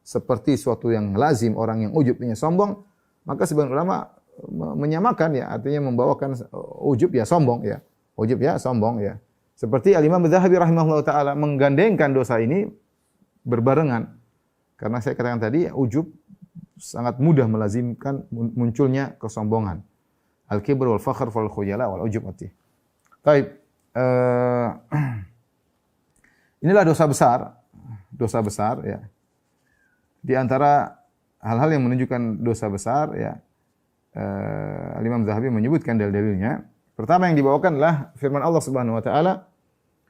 seperti suatu yang lazim orang yang ujubnya sombong, maka sebagian ulama menyamakan, ya artinya membawakan ujub ya sombong, ya ujub ya sombong, ya. Seperti Al-Imam Adz-Dzahabi rahimahullah ta'ala menggandengkan dosa ini berbarengan. Karena saya katakan tadi, ujub sangat mudah melazimkan munculnya kesombongan. Al-kibr wal fakhr wal khuyala wal ujub mati. Baik. Inilah dosa besar. Dosa besar, ya. Di antara hal-hal yang menunjukkan dosa besar, ya. Al-Imam Adz-Dzahabi menyebutkan dalil-dalilnya. Pertama yang dibawakan adalah firman Allah Subhanahu wa taala,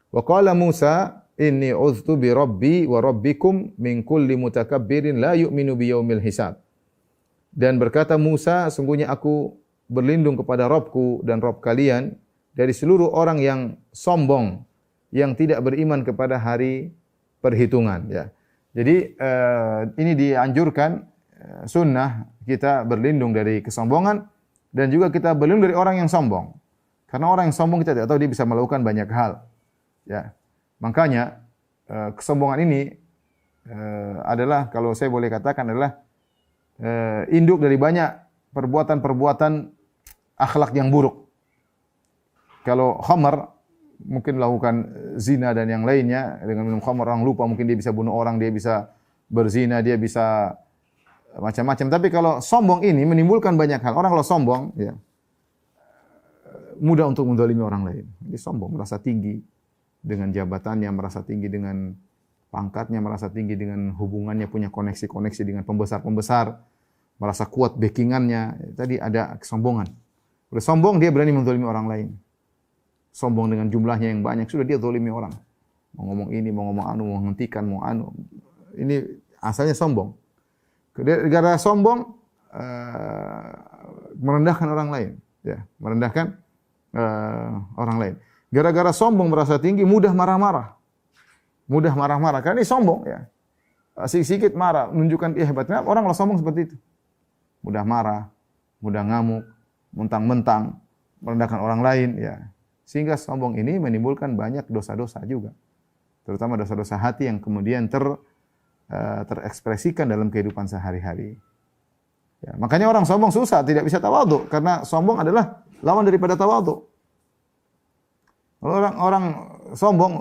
"Wa qala Musa, inni uztu bi rabbi wa rabbikum min kulli mutakabbirin la yu'minu bi yaumil hisab." Dan berkata Musa, sungguhnya aku berlindung kepada Rabbku dan Rabb kalian dari seluruh orang yang sombong, yang tidak beriman kepada hari perhitungan, ya. Jadi ini dianjurkan sunnah kita berlindung dari kesombongan dan juga kita berlindung dari orang yang sombong. Karena orang yang sombong kita tidak tahu dia bisa melakukan banyak hal. Ya. Makanya kesombongan ini adalah, kalau saya boleh katakan, adalah induk dari banyak perbuatan-perbuatan akhlak yang buruk. Kalau khamar mungkin melakukan zina dan yang lainnya, dengan minum khamar orang lupa, mungkin dia bisa bunuh orang, dia bisa berzina, dia bisa macam-macam. Tapi kalau sombong ini menimbulkan banyak hal. Orang kalau sombong, ya mudah untuk menzalimi orang lain. Dia sombong, merasa tinggi dengan jabatannya, merasa tinggi dengan pangkatnya, merasa tinggi dengan hubungannya, punya koneksi-koneksi dengan pembesar-pembesar, merasa kuat backingannya. Tadi ada kesombongan. Udah sombong, dia berani menzalimi orang lain. Sombong dengan jumlahnya yang banyak, sudah dia zalimi orang. Mau ngomong ini, mau ngomong anu, mau menghentikan, mau anu. Ini asalnya sombong. Gara-gara sombong, merendahkan orang lain. Ya, merendahkan orang lain. Gara-gara sombong merasa tinggi, mudah marah-marah. Mudah marah-marah. Karena ini sombong, ya. Sedikit marah, menunjukkan hebatnya. Orang kalau sombong seperti itu. Mudah marah, mudah ngamuk, mentang-mentang, merendahkan orang lain, ya. Sehingga sombong ini menimbulkan banyak dosa-dosa juga. Terutama dosa-dosa hati yang kemudian terekspresikan dalam kehidupan sehari-hari. Ya, makanya orang sombong susah, tidak bisa tawadhu, karena sombong adalah lawan daripada tawadhu. Orang sombong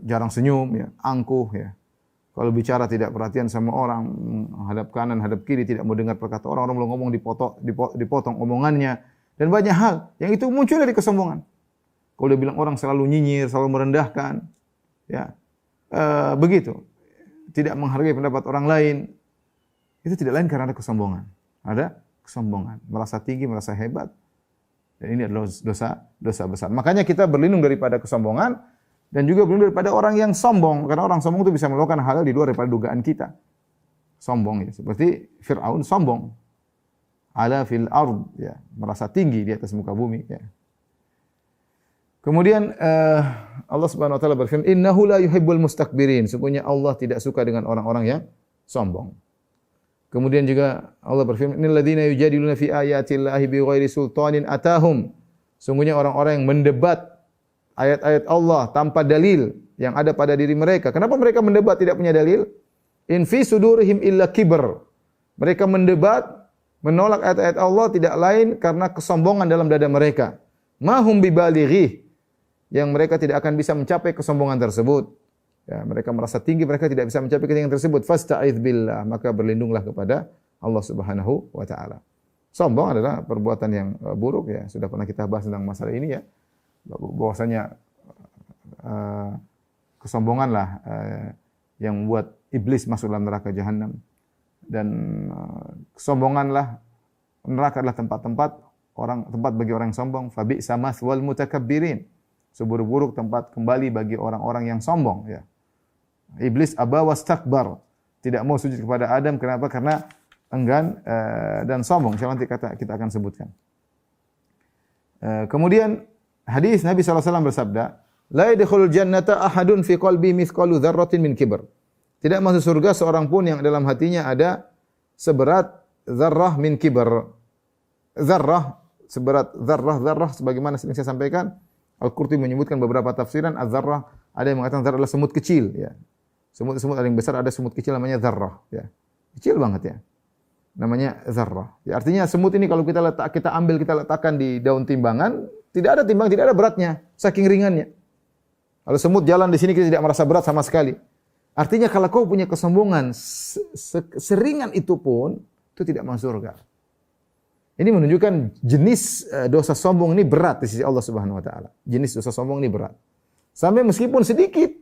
jarang senyum, ya, angkuh, ya. Kalau bicara tidak perhatian sama orang, hadap kanan, hadap kiri, tidak mau dengar perkataan orang, belum ngomong dipotong omongannya, dan banyak hal yang itu muncul dari kesombongan. Kalau dia bilang orang selalu nyinyir, selalu merendahkan, ya, begitu, tidak menghargai pendapat orang lain, itu tidak lain karena ada kesombongan. Ada kesombongan, merasa tinggi, merasa hebat. Dan ini adalah dosa besar. Makanya kita berlindung daripada kesombongan dan juga berlindung daripada orang yang sombong, karena orang sombong itu bisa melakukan hal di luar daripada dugaan kita. Sombong, ya, seperti Fir'aun sombong. Ala fil ard, ya, merasa tinggi di atas muka bumi, ya. Kemudian Allah Subhanahu wa taala berfirman, "Innahu la yuhibbul mustakbirin." Sesungguhnya Allah tidak suka dengan orang-orang yang sombong. Kemudian juga Allah berfirman, "Innal ladzina yujadiluna fi ayatillahi bighairi sultanin atahum." Sungguhnya orang-orang yang mendebat ayat-ayat Allah tanpa dalil yang ada pada diri mereka. Kenapa mereka mendebat tidak punya dalil? In fi sudurihim illa kibr. Mereka mendebat, menolak ayat-ayat Allah tidak lain karena kesombongan dalam dada mereka. Ma hum bibalighi. yang mereka tidak akan bisa mencapai kesombongan tersebut. Ya, mereka merasa tinggi, mereka tidak bisa mencapai ketinggian tersebut. Fasta'idz billah, maka berlindunglah kepada Allah Subhanahu wa taala. Sombong adalah perbuatan yang buruk ya. Sudah pernah kita bahas tentang masalah ini ya. Bahwasanya kesombonganlah yang membuat iblis masuk dalam neraka jahanam. Dan kesombonganlah, neraka adalah tempat bagi orang yang sombong. Fabi'sa mathwal mutakabbirin. Seburuk-buruk tempat kembali bagi orang-orang yang sombong ya. Iblis aba wastakbar, tidak mau sujud kepada Adam. Kenapa? Karena enggan dan sombong. Insyaallah nanti kita akan sebutkan. Kemudian hadis Nabi SAW bersabda, la yadkhulul jannata ahadun fi qalbi mithqalu dzarratin min kibr. Tidak masuk surga seorang pun yang dalam hatinya ada seberat zarrah min kibr. Zarrah, seberat zarrah sebagaimana sering saya sampaikan. Al-Qurtubi menyebutkan beberapa tafsiran az-zarrah, ada yang mengatakan zarrah adalah semut kecil ya. Semut-semut ada yang besar, ada semut kecil namanya zarrah ya. Kecil banget ya. Namanya zarrah. Ya, artinya semut ini kalau kita letakkan di daun timbangan, tidak ada timbang, tidak ada beratnya, saking ringannya. Kalau semut jalan di sini kita tidak merasa berat sama sekali. Artinya kalau kau punya kesombongan seringan itu pun itu tidak masuk surga. Ini menunjukkan jenis dosa sombong ini berat di sisi Allah Subhanahu wa taala. Jenis dosa sombong ini berat. Sampai meskipun sedikit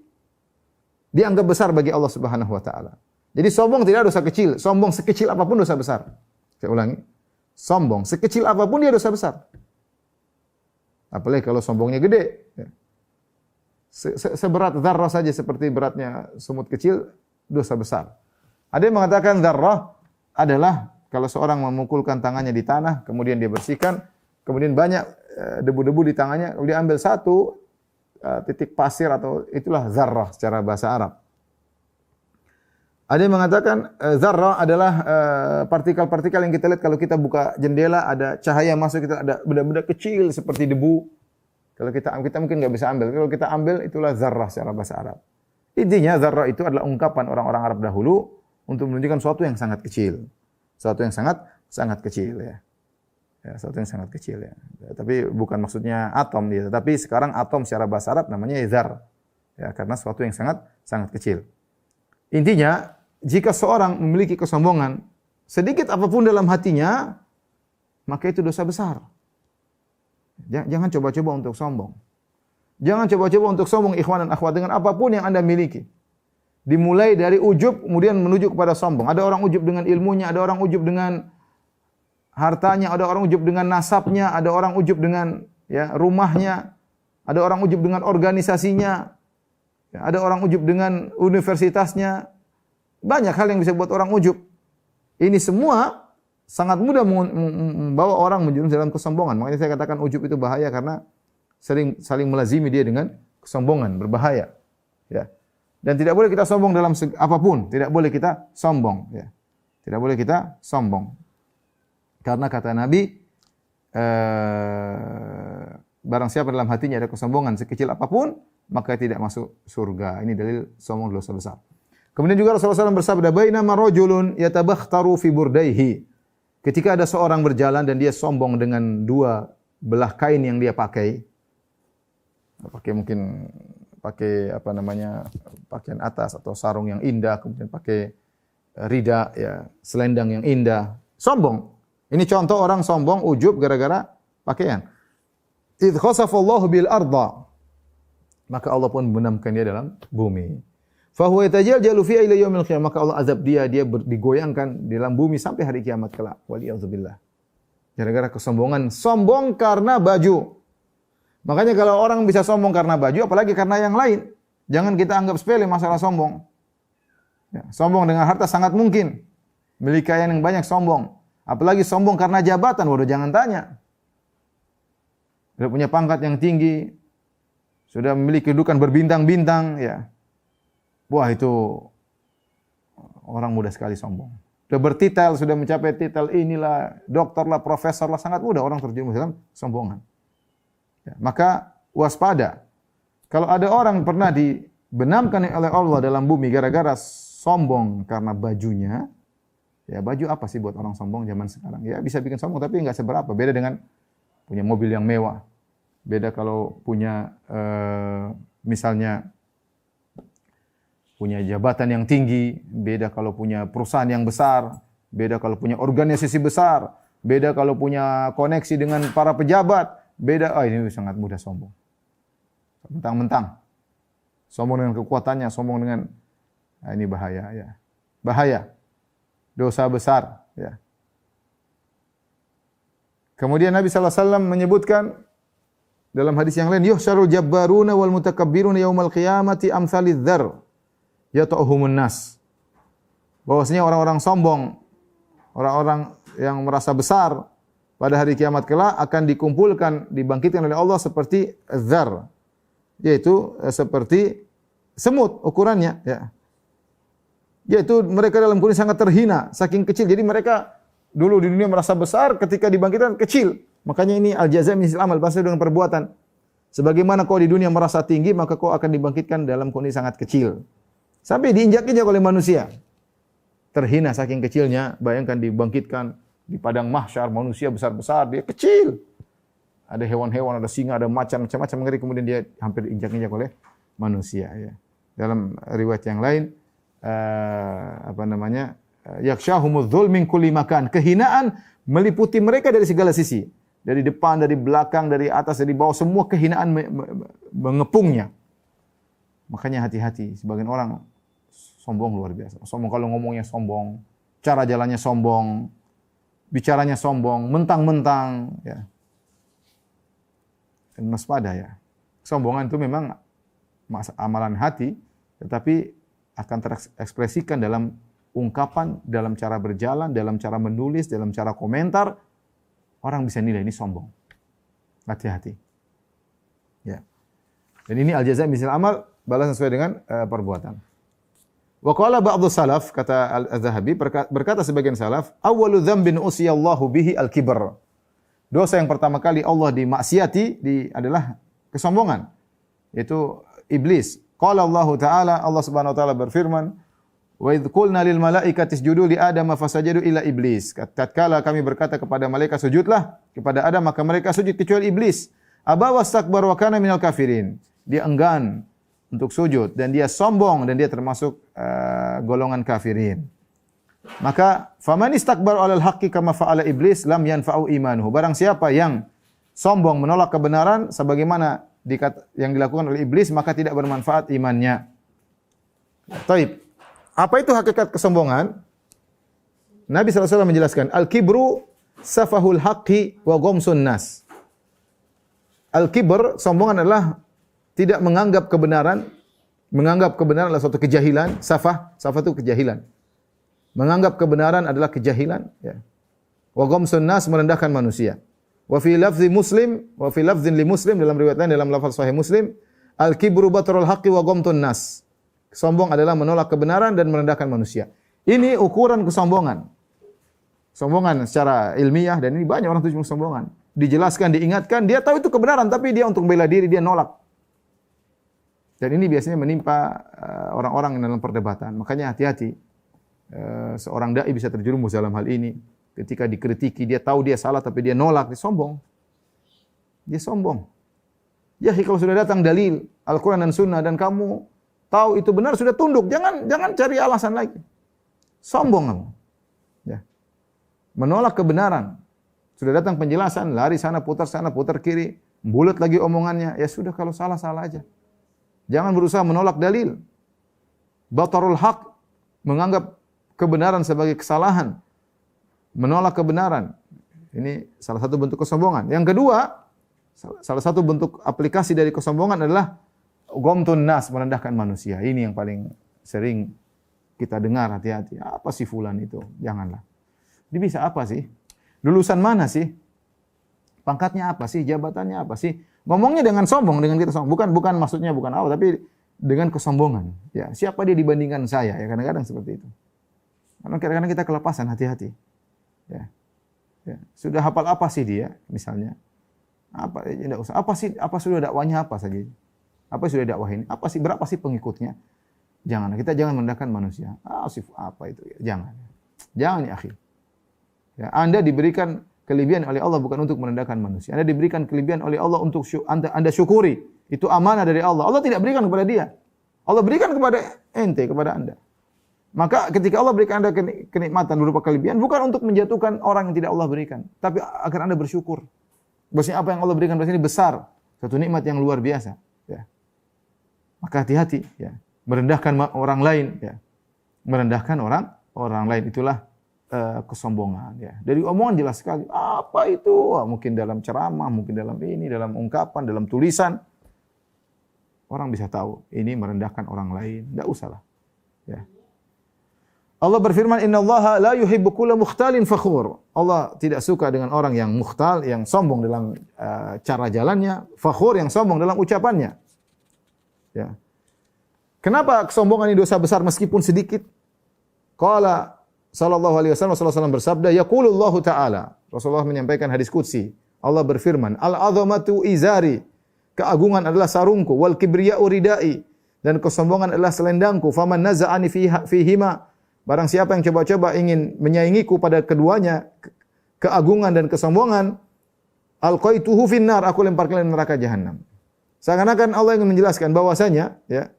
dianggap besar bagi Allah Subhanahu wa taala. Jadi sombong tidak dosa kecil, sombong sekecil apapun dosa besar. Saya ulangi. Sombong sekecil apapun dia dosa besar. Apalagi kalau sombongnya gede. Seberat dzarrah saja seperti beratnya semut kecil, dosa besar. Ada yang mengatakan dzarrah adalah kalau seorang memukulkan tangannya di tanah, kemudian dia bersihkan, kemudian banyak debu-debu di tangannya, dia ambil satu titik pasir atau itulah dzarrah secara bahasa Arab. Ada yang mengatakan dzarrah adalah partikel-partikel yang kita lihat kalau kita buka jendela, ada cahaya masuk, kita ada benda-benda kecil seperti debu. Kalau kita mungkin nggak bisa ambil. Kalau kita ambil itulah dzarrah secara bahasa Arab. Intinya dzarrah itu adalah ungkapan orang-orang Arab dahulu untuk menunjukkan sesuatu yang sangat kecil. Sesuatu yang sangat kecil ya. Ya, sesuatu yang sangat kecil ya. Tapi bukan maksudnya atom dia, tapi sekarang atom secara bahasa Arab namanya dzar. Ya, karena sesuatu yang sangat kecil. Intinya, jika seorang memiliki kesombongan sedikit apapun dalam hatinya, maka itu dosa besar. Jangan coba-coba untuk sombong. Jangan coba-coba untuk sombong ikhwan dan akhwat dengan apapun yang Anda miliki. Dimulai dari ujub kemudian menuju kepada sombong. Ada orang ujub dengan ilmunya, ada orang ujub dengan hartanya, ada orang ujub dengan nasabnya, ada orang ujub dengan ya rumahnya, ada orang ujub dengan organisasinya, ya, ada orang ujub dengan universitasnya. Banyak hal yang bisa buat orang ujub. Ini semua sangat mudah membawa orang menjerumus dalam kesombongan. Makanya saya katakan ujub itu bahaya karena saling melazimi dia dengan kesombongan, berbahaya. Ya. Dan tidak boleh kita sombong dalam apapun, tidak boleh kita sombong, ya. Tidak boleh kita sombong. Karena kata Nabi, barang siapa dalam hatinya ada kesombongan sekecil apapun, maka tidak masuk surga. Ini dalil sombong dosa besar. Kemudian juga Rasulullah SAW bersabda, bainama rajulun yatabakhtaru fi burdaihi. Ketika ada seorang berjalan dan dia sombong dengan dua belah kain yang dia pakai pakaian atas atau sarung yang indah, kemudian pakai rida ya, selendang yang indah, sombong. Ini contoh orang sombong ujub gara-gara pakaian. Idz khasafallahu bil arda, maka Allah pun benamkan dia dalam bumi. Fa huwa yatajaljalu fi ila yaumil qiyamah, maka Allah azab dia digoyangkan di dalam bumi sampai hari kiamat kelak. Waliyadzubillah. Gara-gara kesombongan, sombong karena baju. Makanya kalau orang bisa sombong karena baju, apalagi karena yang lain. Jangan kita anggap sepele masalah sombong. Ya, sombong dengan harta sangat mungkin. Milik kekayaan yang banyak sombong. Apalagi sombong karena jabatan, waduh jangan tanya. Sudah punya pangkat yang tinggi, sudah memiliki kedudukan berbintang-bintang, ya. Wah itu orang mudah sekali sombong. Sudah bertitel, sudah mencapai titel inilah, dokter lah, profesor lah, sangat mudah orang terjerumus dalam sombongan. Ya, maka waspada. Kalau ada orang pernah dibenamkan oleh Allah dalam bumi gara-gara sombong karena bajunya, ya baju apa sih buat orang sombong zaman sekarang? Ya bisa bikin sombong tapi enggak seberapa. Beda dengan punya mobil yang mewah, beda kalau punya misalnya punya jabatan yang tinggi, beda kalau punya perusahaan yang besar, beda kalau punya organisasi besar, beda kalau punya koneksi dengan para pejabat, beda. Ini sangat mudah sombong. Mentang-mentang sombong dengan kekuatannya, sombong dengan ini bahaya ya. Bahaya. Dosa besar ya. Kemudian Nabi sallallahu alaihi wasallam menyebutkan dalam hadis yang lain, yuhsyarul jabbaruna wal mutakabbiruna yaumal qiyamati amsalidz dzar yata'uhumun nas. Bahwasanya orang-orang sombong, orang-orang yang merasa besar pada hari kiamat kelak akan dikumpulkan, dibangkitkan oleh Allah seperti dzar, yaitu seperti semut ukurannya ya. Yaitu mereka dalam kondisi sangat terhina, saking kecil. Jadi mereka dulu di dunia merasa besar, ketika dibangkitkan kecil. Makanya ini al-jazaa' min jinsil amal, balas dengan perbuatan. Sebagaimana kau di dunia merasa tinggi, maka kau akan dibangkitkan dalam kondisi sangat kecil. Sampai diinjak-injak oleh manusia. Terhina saking kecilnya, bayangkan dibangkitkan di padang mahsyar, manusia besar-besar, dia kecil. Ada hewan-hewan, ada singa, ada macan, macam-macam ngeri, kemudian dia hampir diinjak-injak oleh manusia ya. Dalam riwayat yang lain yaksyahumudz dzul min kulli makan. Kehinaan meliputi mereka dari segala sisi. Dari depan, dari belakang, dari atas, dari bawah, semua kehinaan mengepungnya. Makanya hati-hati, sebagian orang sombong luar biasa. Sombong kalau ngomongnya sombong, cara jalannya sombong, bicaranya sombong, mentang-mentang ya. Dan waspada ya. Kesombongan itu memang amalan hati, tetapi akan terekspresikan dalam ungkapan, dalam cara berjalan, dalam cara menulis, dalam cara komentar. Orang bisa nilai ini sombong. Hati-hati. Ya. Dan ini al-jazaa' min jinsil amal, balas sesuai dengan perbuatan. Wa qala ba'dhu salaf, kata Al-Zahabi, berkata sebagian salaf, awwalu dzambin usiyallahu bihi al-kibr. Dosa yang pertama kali Allah dimaksiati adalah kesombongan, yaitu iblis. Qala Allah Ta'ala, Allah Subhanahu wa taala berfirman, wa idz qulna lil malaikati isjudu li Adam fasajadu illa iblis. Tatkala kami berkata kepada malaikat sujudlah kepada Adam, maka mereka sujud kecuali iblis. Aba wastakbar wa kana minal kafirin. Dia enggan untuk sujud dan dia sombong dan dia termasuk golongan kafirin. Maka faman istakbar 'alal haqqi kama fa'ala iblis lam yanfa'u imanuhu. Barang siapa yang sombong menolak kebenaran sebagaimana yang dilakukan oleh iblis, maka tidak bermanfaat imannya. Taib. Apa itu hakikat kesombongan? Nabi SAW menjelaskan, al-kibru safahul haqqi wa ghamsun nas. Al-kibr, sombongan adalah tidak menganggap kebenaran. Menganggap kebenaran adalah suatu kejahilan. Safah itu kejahilan. Menganggap kebenaran adalah kejahilan. Ya. Wa ghamsun nas, merendahkan manusia. Wa fi lafzi Muslim, wa fi lafzin li Muslim, dalam riwayat lain dalam lafaz sahih Muslim, al-kibru batrul haqqi wa ghamtun nas. Sombong adalah menolak kebenaran dan merendahkan manusia. Ini ukuran kesombongan. Sombongan secara ilmiah, dan ini banyak orang tujuh kesombongan. Dijelaskan, diingatkan, dia tahu itu kebenaran tapi dia untuk bela diri dia nolak. Dan ini biasanya menimpa orang-orang dalam perdebatan. Makanya hati-hati. Seorang dai bisa terjerumus dalam hal ini. Ketika dikritiki, dia tahu dia salah tapi dia nolak, dia sombong. Dia sombong. Ya, kalau sudah datang dalil Al-Qur'an dan Sunnah dan kamu tahu itu benar, sudah tunduk. Jangan cari alasan lagi. Sombong kamu. Ya. Menolak kebenaran. Sudah datang penjelasan, lari sana putar kiri, bulat lagi omongannya. Ya sudah, kalau salah aja. Jangan berusaha menolak dalil. Batarul haq, menganggap kebenaran sebagai kesalahan. Menolak kebenaran. Ini salah satu bentuk kesombongan. Yang kedua, salah satu bentuk aplikasi dari kesombongan adalah ghamtun nas, merendahkan manusia. Ini yang paling sering kita dengar, hati-hati. Apa sih fulan itu? Janganlah. Dia bisa apa sih? Lulusan mana sih? Pangkatnya apa sih? Jabatannya apa sih? Ngomongnya dengan sombong, dengan kita sombong. Bukan maksudnya bukan apa, tapi dengan kesombongan. Ya, siapa dia dibandingkan saya? Ya, kadang-kadang seperti itu. Karena kadang-kadang kita kelepasan, hati-hati. Ya. Ya. Sudah hafal apa sih dia misalnya? Apa tidak usah. Apa sudah dakwahnya apa saja? Apa sudah dakwah ini? Berapa sih pengikutnya? Kita jangan merendahkan manusia. Apa itu? Ya. Jangan ya, akhi. Ya, Anda diberikan kelebihan oleh Allah bukan untuk merendahkan manusia. Anda diberikan kelebihan oleh Allah untuk Anda syukuri. Itu amanah dari Allah. Allah tidak berikan kepada dia. Allah berikan kepada ente, kepada Anda. Maka ketika Allah berikan Anda kenikmatan berupa kelebihan, bukan untuk menjatuhkan orang yang tidak Allah berikan, tapi agar Anda bersyukur. Bahwasanya apa yang Allah berikan pada sini besar, satu nikmat yang luar biasa. Ya. Maka hati-hati, ya. Merendahkan orang lain, ya. Merendahkan orang lain itulah kesombongan. Ya. Dari omongan jelas sekali. Apa itu? Wah, mungkin dalam ceramah, mungkin dalam ini, dalam ungkapan, dalam tulisan. Orang bisa tahu ini merendahkan orang lain. Tidak usahlah. Ya. Allah berfirman, "Innallaha la yuhibbu kulla mukhtalin fakhur." Allah tidak suka dengan orang yang mukhtal, yang sombong dalam cara jalannya, fakhur yang sombong dalam ucapannya. Ya. Kenapa kesombongan ini dosa besar meskipun sedikit? Qala sallallahu alaihi wasallam, Rasulullah SAW bersabda, yaqulullahu ta'ala. Rasulullah menyampaikan hadis qudsi. Allah berfirman, "Al-'azamatu izari." Keagungan adalah sarungku, wal kibriya'u ridai. Dan kesombongan adalah selendangku. Faman naza'ani fihima. Barang siapa yang coba-coba ingin menyaingiku pada keduanya, keagungan dan kesombongan, alqaituhu finnar, aku lemparkan ke neraka jahanam. Seakan-akan Allah ingin menjelaskan bahwasanya, ya,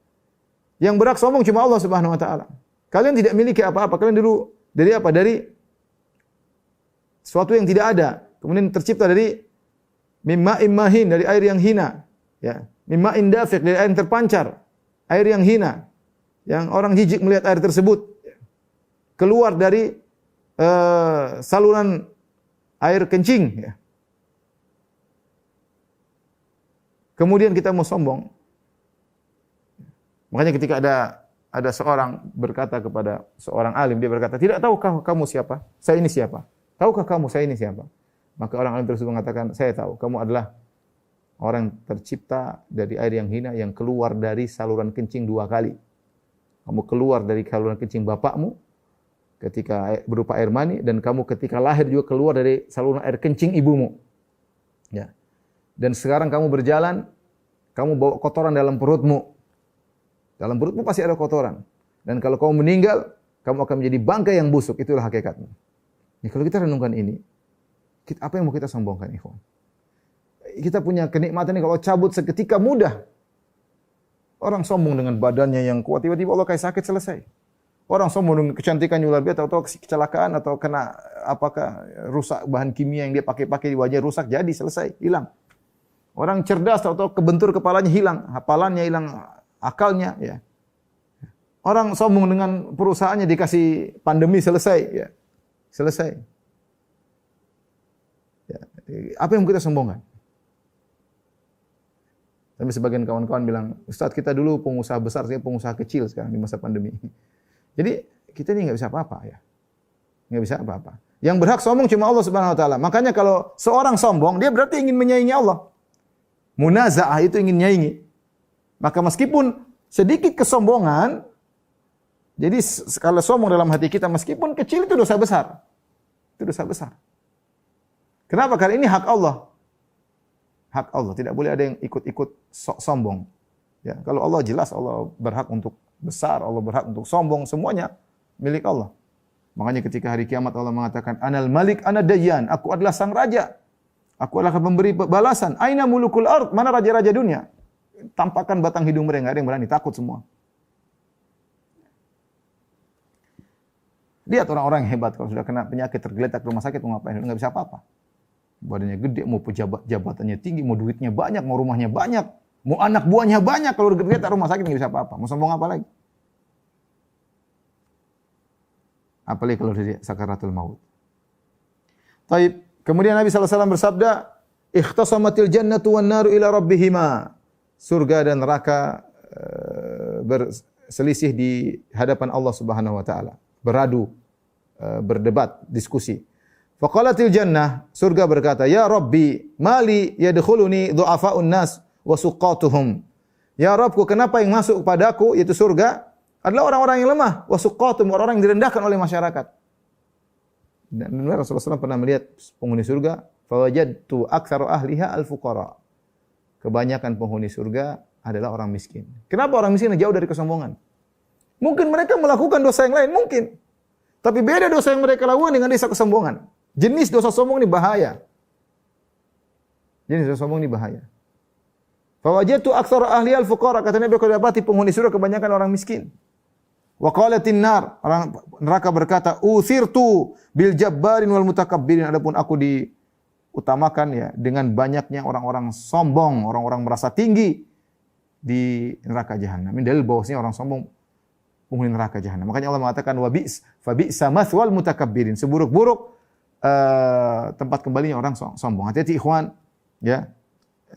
yang berhak sombong cuma Allah Subhanahu wa taala. Kalian tidak miliki apa-apa. Kalian dulu dari apa? Dari sesuatu yang tidak ada. Kemudian tercipta dari mimma'in mahin, dari air yang hina, ya. Mimma'in dafiq, dari air yang terpancar, air yang hina, yang orang jijik melihat air tersebut. Keluar dari saluran air kencing. Ya. Kemudian kita mau sombong. Makanya ketika ada seorang berkata kepada seorang alim, dia berkata, tidak tahukah kamu siapa? Saya ini siapa? Tahukah kamu saya ini siapa? Maka orang alim tersebut mengatakan, saya tahu. Kamu adalah orang tercipta dari air yang hina yang keluar dari saluran kencing 2 kali. Kamu keluar dari saluran kencing bapakmu ketika berupa air mani, dan kamu ketika lahir juga keluar dari saluran air kencing ibumu. Ya. Dan sekarang kamu berjalan, kamu bawa kotoran dalam perutmu. Dalam perutmu pasti ada kotoran. Dan kalau kamu meninggal, kamu akan menjadi bangkai yang busuk. Itulah hakikatnya. Ya, kalau kita renungkan ini, apa yang mau kita sombongkan, ikhwan? Kita punya kenikmatan ini kalau cabut seketika mudah. Orang sombong dengan badannya yang kuat, tiba-tiba Allah kasih sakit, selesai. Orang sombong dengan kecantikannya luar biasa, atau kecelakaan, atau kena apakah rusak bahan kimia yang dia pakai di wajah rusak, jadi selesai, hilang. Orang cerdas, atau kebentur kepalanya hilang, hafalannya hilang, akalnya. Ya. Orang sombong dengan perusahaannya dikasih pandemi, selesai. Ya. Selesai. Ya. Apa yang kita sombongkan? Tapi sebagian kawan-kawan bilang, Ustaz kita dulu pengusaha besar, saya pengusaha kecil sekarang di masa pandemi. Jadi kita ini nggak bisa apa-apa ya, nggak bisa apa-apa. Yang berhak sombong cuma Allah Subhanahu Wa Taala. Makanya kalau seorang sombong, dia berarti ingin menyaingi Allah. Munaza'ah itu ingin menyaingi. Maka meskipun sedikit kesombongan, jadi kalau sombong dalam hati kita meskipun kecil itu dosa besar, itu dosa besar. Kenapa? Karena ini hak Allah. Hak Allah, tidak boleh ada yang ikut-ikut sombong. Ya, kalau Allah jelas Allah berhak untuk besar, Allah berhak untuk sombong, semuanya milik Allah. Makanya ketika hari kiamat Allah mengatakan, Anal Malik, Ana Dayyan, aku adalah sang raja. Aku adalah pemberi balasan. Aina mulukul ard, mana raja-raja dunia? Tampakkan batang hidung mereka, enggak ada yang berani, takut semua. Lihat orang-orang yang hebat kalau sudah kena penyakit tergeletak di rumah sakit mau ngapain? Enggak bisa apa-apa. Badannya gede, mau jabatannya tinggi, mau duitnya banyak, mau rumahnya banyak, mau anak buahnya banyak, kalau tergeletak rumah sakit enggak bisa apa-apa. Mau sombong apa lagi? Apalagi kalau dari sakaratul maut. Taib. Kemudian Nabi SAW bersabda, ikhtasamatil jannatu wan naru ila rabbihima. Surga dan neraka berselisih di hadapan Allah Subhanahu wa taala. Beradu, berdebat, diskusi. Faqalatil jannah, surga berkata, ya Rabbi, mali yadkhuluni du'afa'un nas wa suqatuhum. Ya Rabbku, kenapa yang masuk kepadaku, yaitu surga, adalah orang-orang yang lemah, wa suqatuhum, orang-orang yang direndahkan oleh masyarakat. Dan Rasulullah SAW pernah melihat penghuni surga, fawajadtu aktsaru ahliha al-fuqara. Kebanyakan penghuni surga adalah orang miskin. Kenapa orang miskin jauh dari kesombongan? Mungkin mereka melakukan dosa yang lain, mungkin. Tapi beda dosa yang mereka lakukan dengan dosa kesombongan. Jenis dosa sombong ini bahaya. Jenis dosa sombong ini bahaya. Fawajatu aktsara ahli al-fuqara, kata Nabi, aku dapati penghuni surga kebanyakan orang miskin. Wa qalatin nar, orang neraka berkata, "Uthirtu bil jabbarin wal mutakabbirin." Adapun aku diutamakan ya dengan banyaknya orang-orang sombong, orang-orang merasa tinggi di neraka jahanam. Ini dalil bahwasanya orang sombong penghuni neraka jahanam. Makanya Allah mengatakan fa bi'sa mathwal mutakabbirin. Seburuk-buruk tempat kembalinya orang sombong. Hati-hati ikhwan, ya.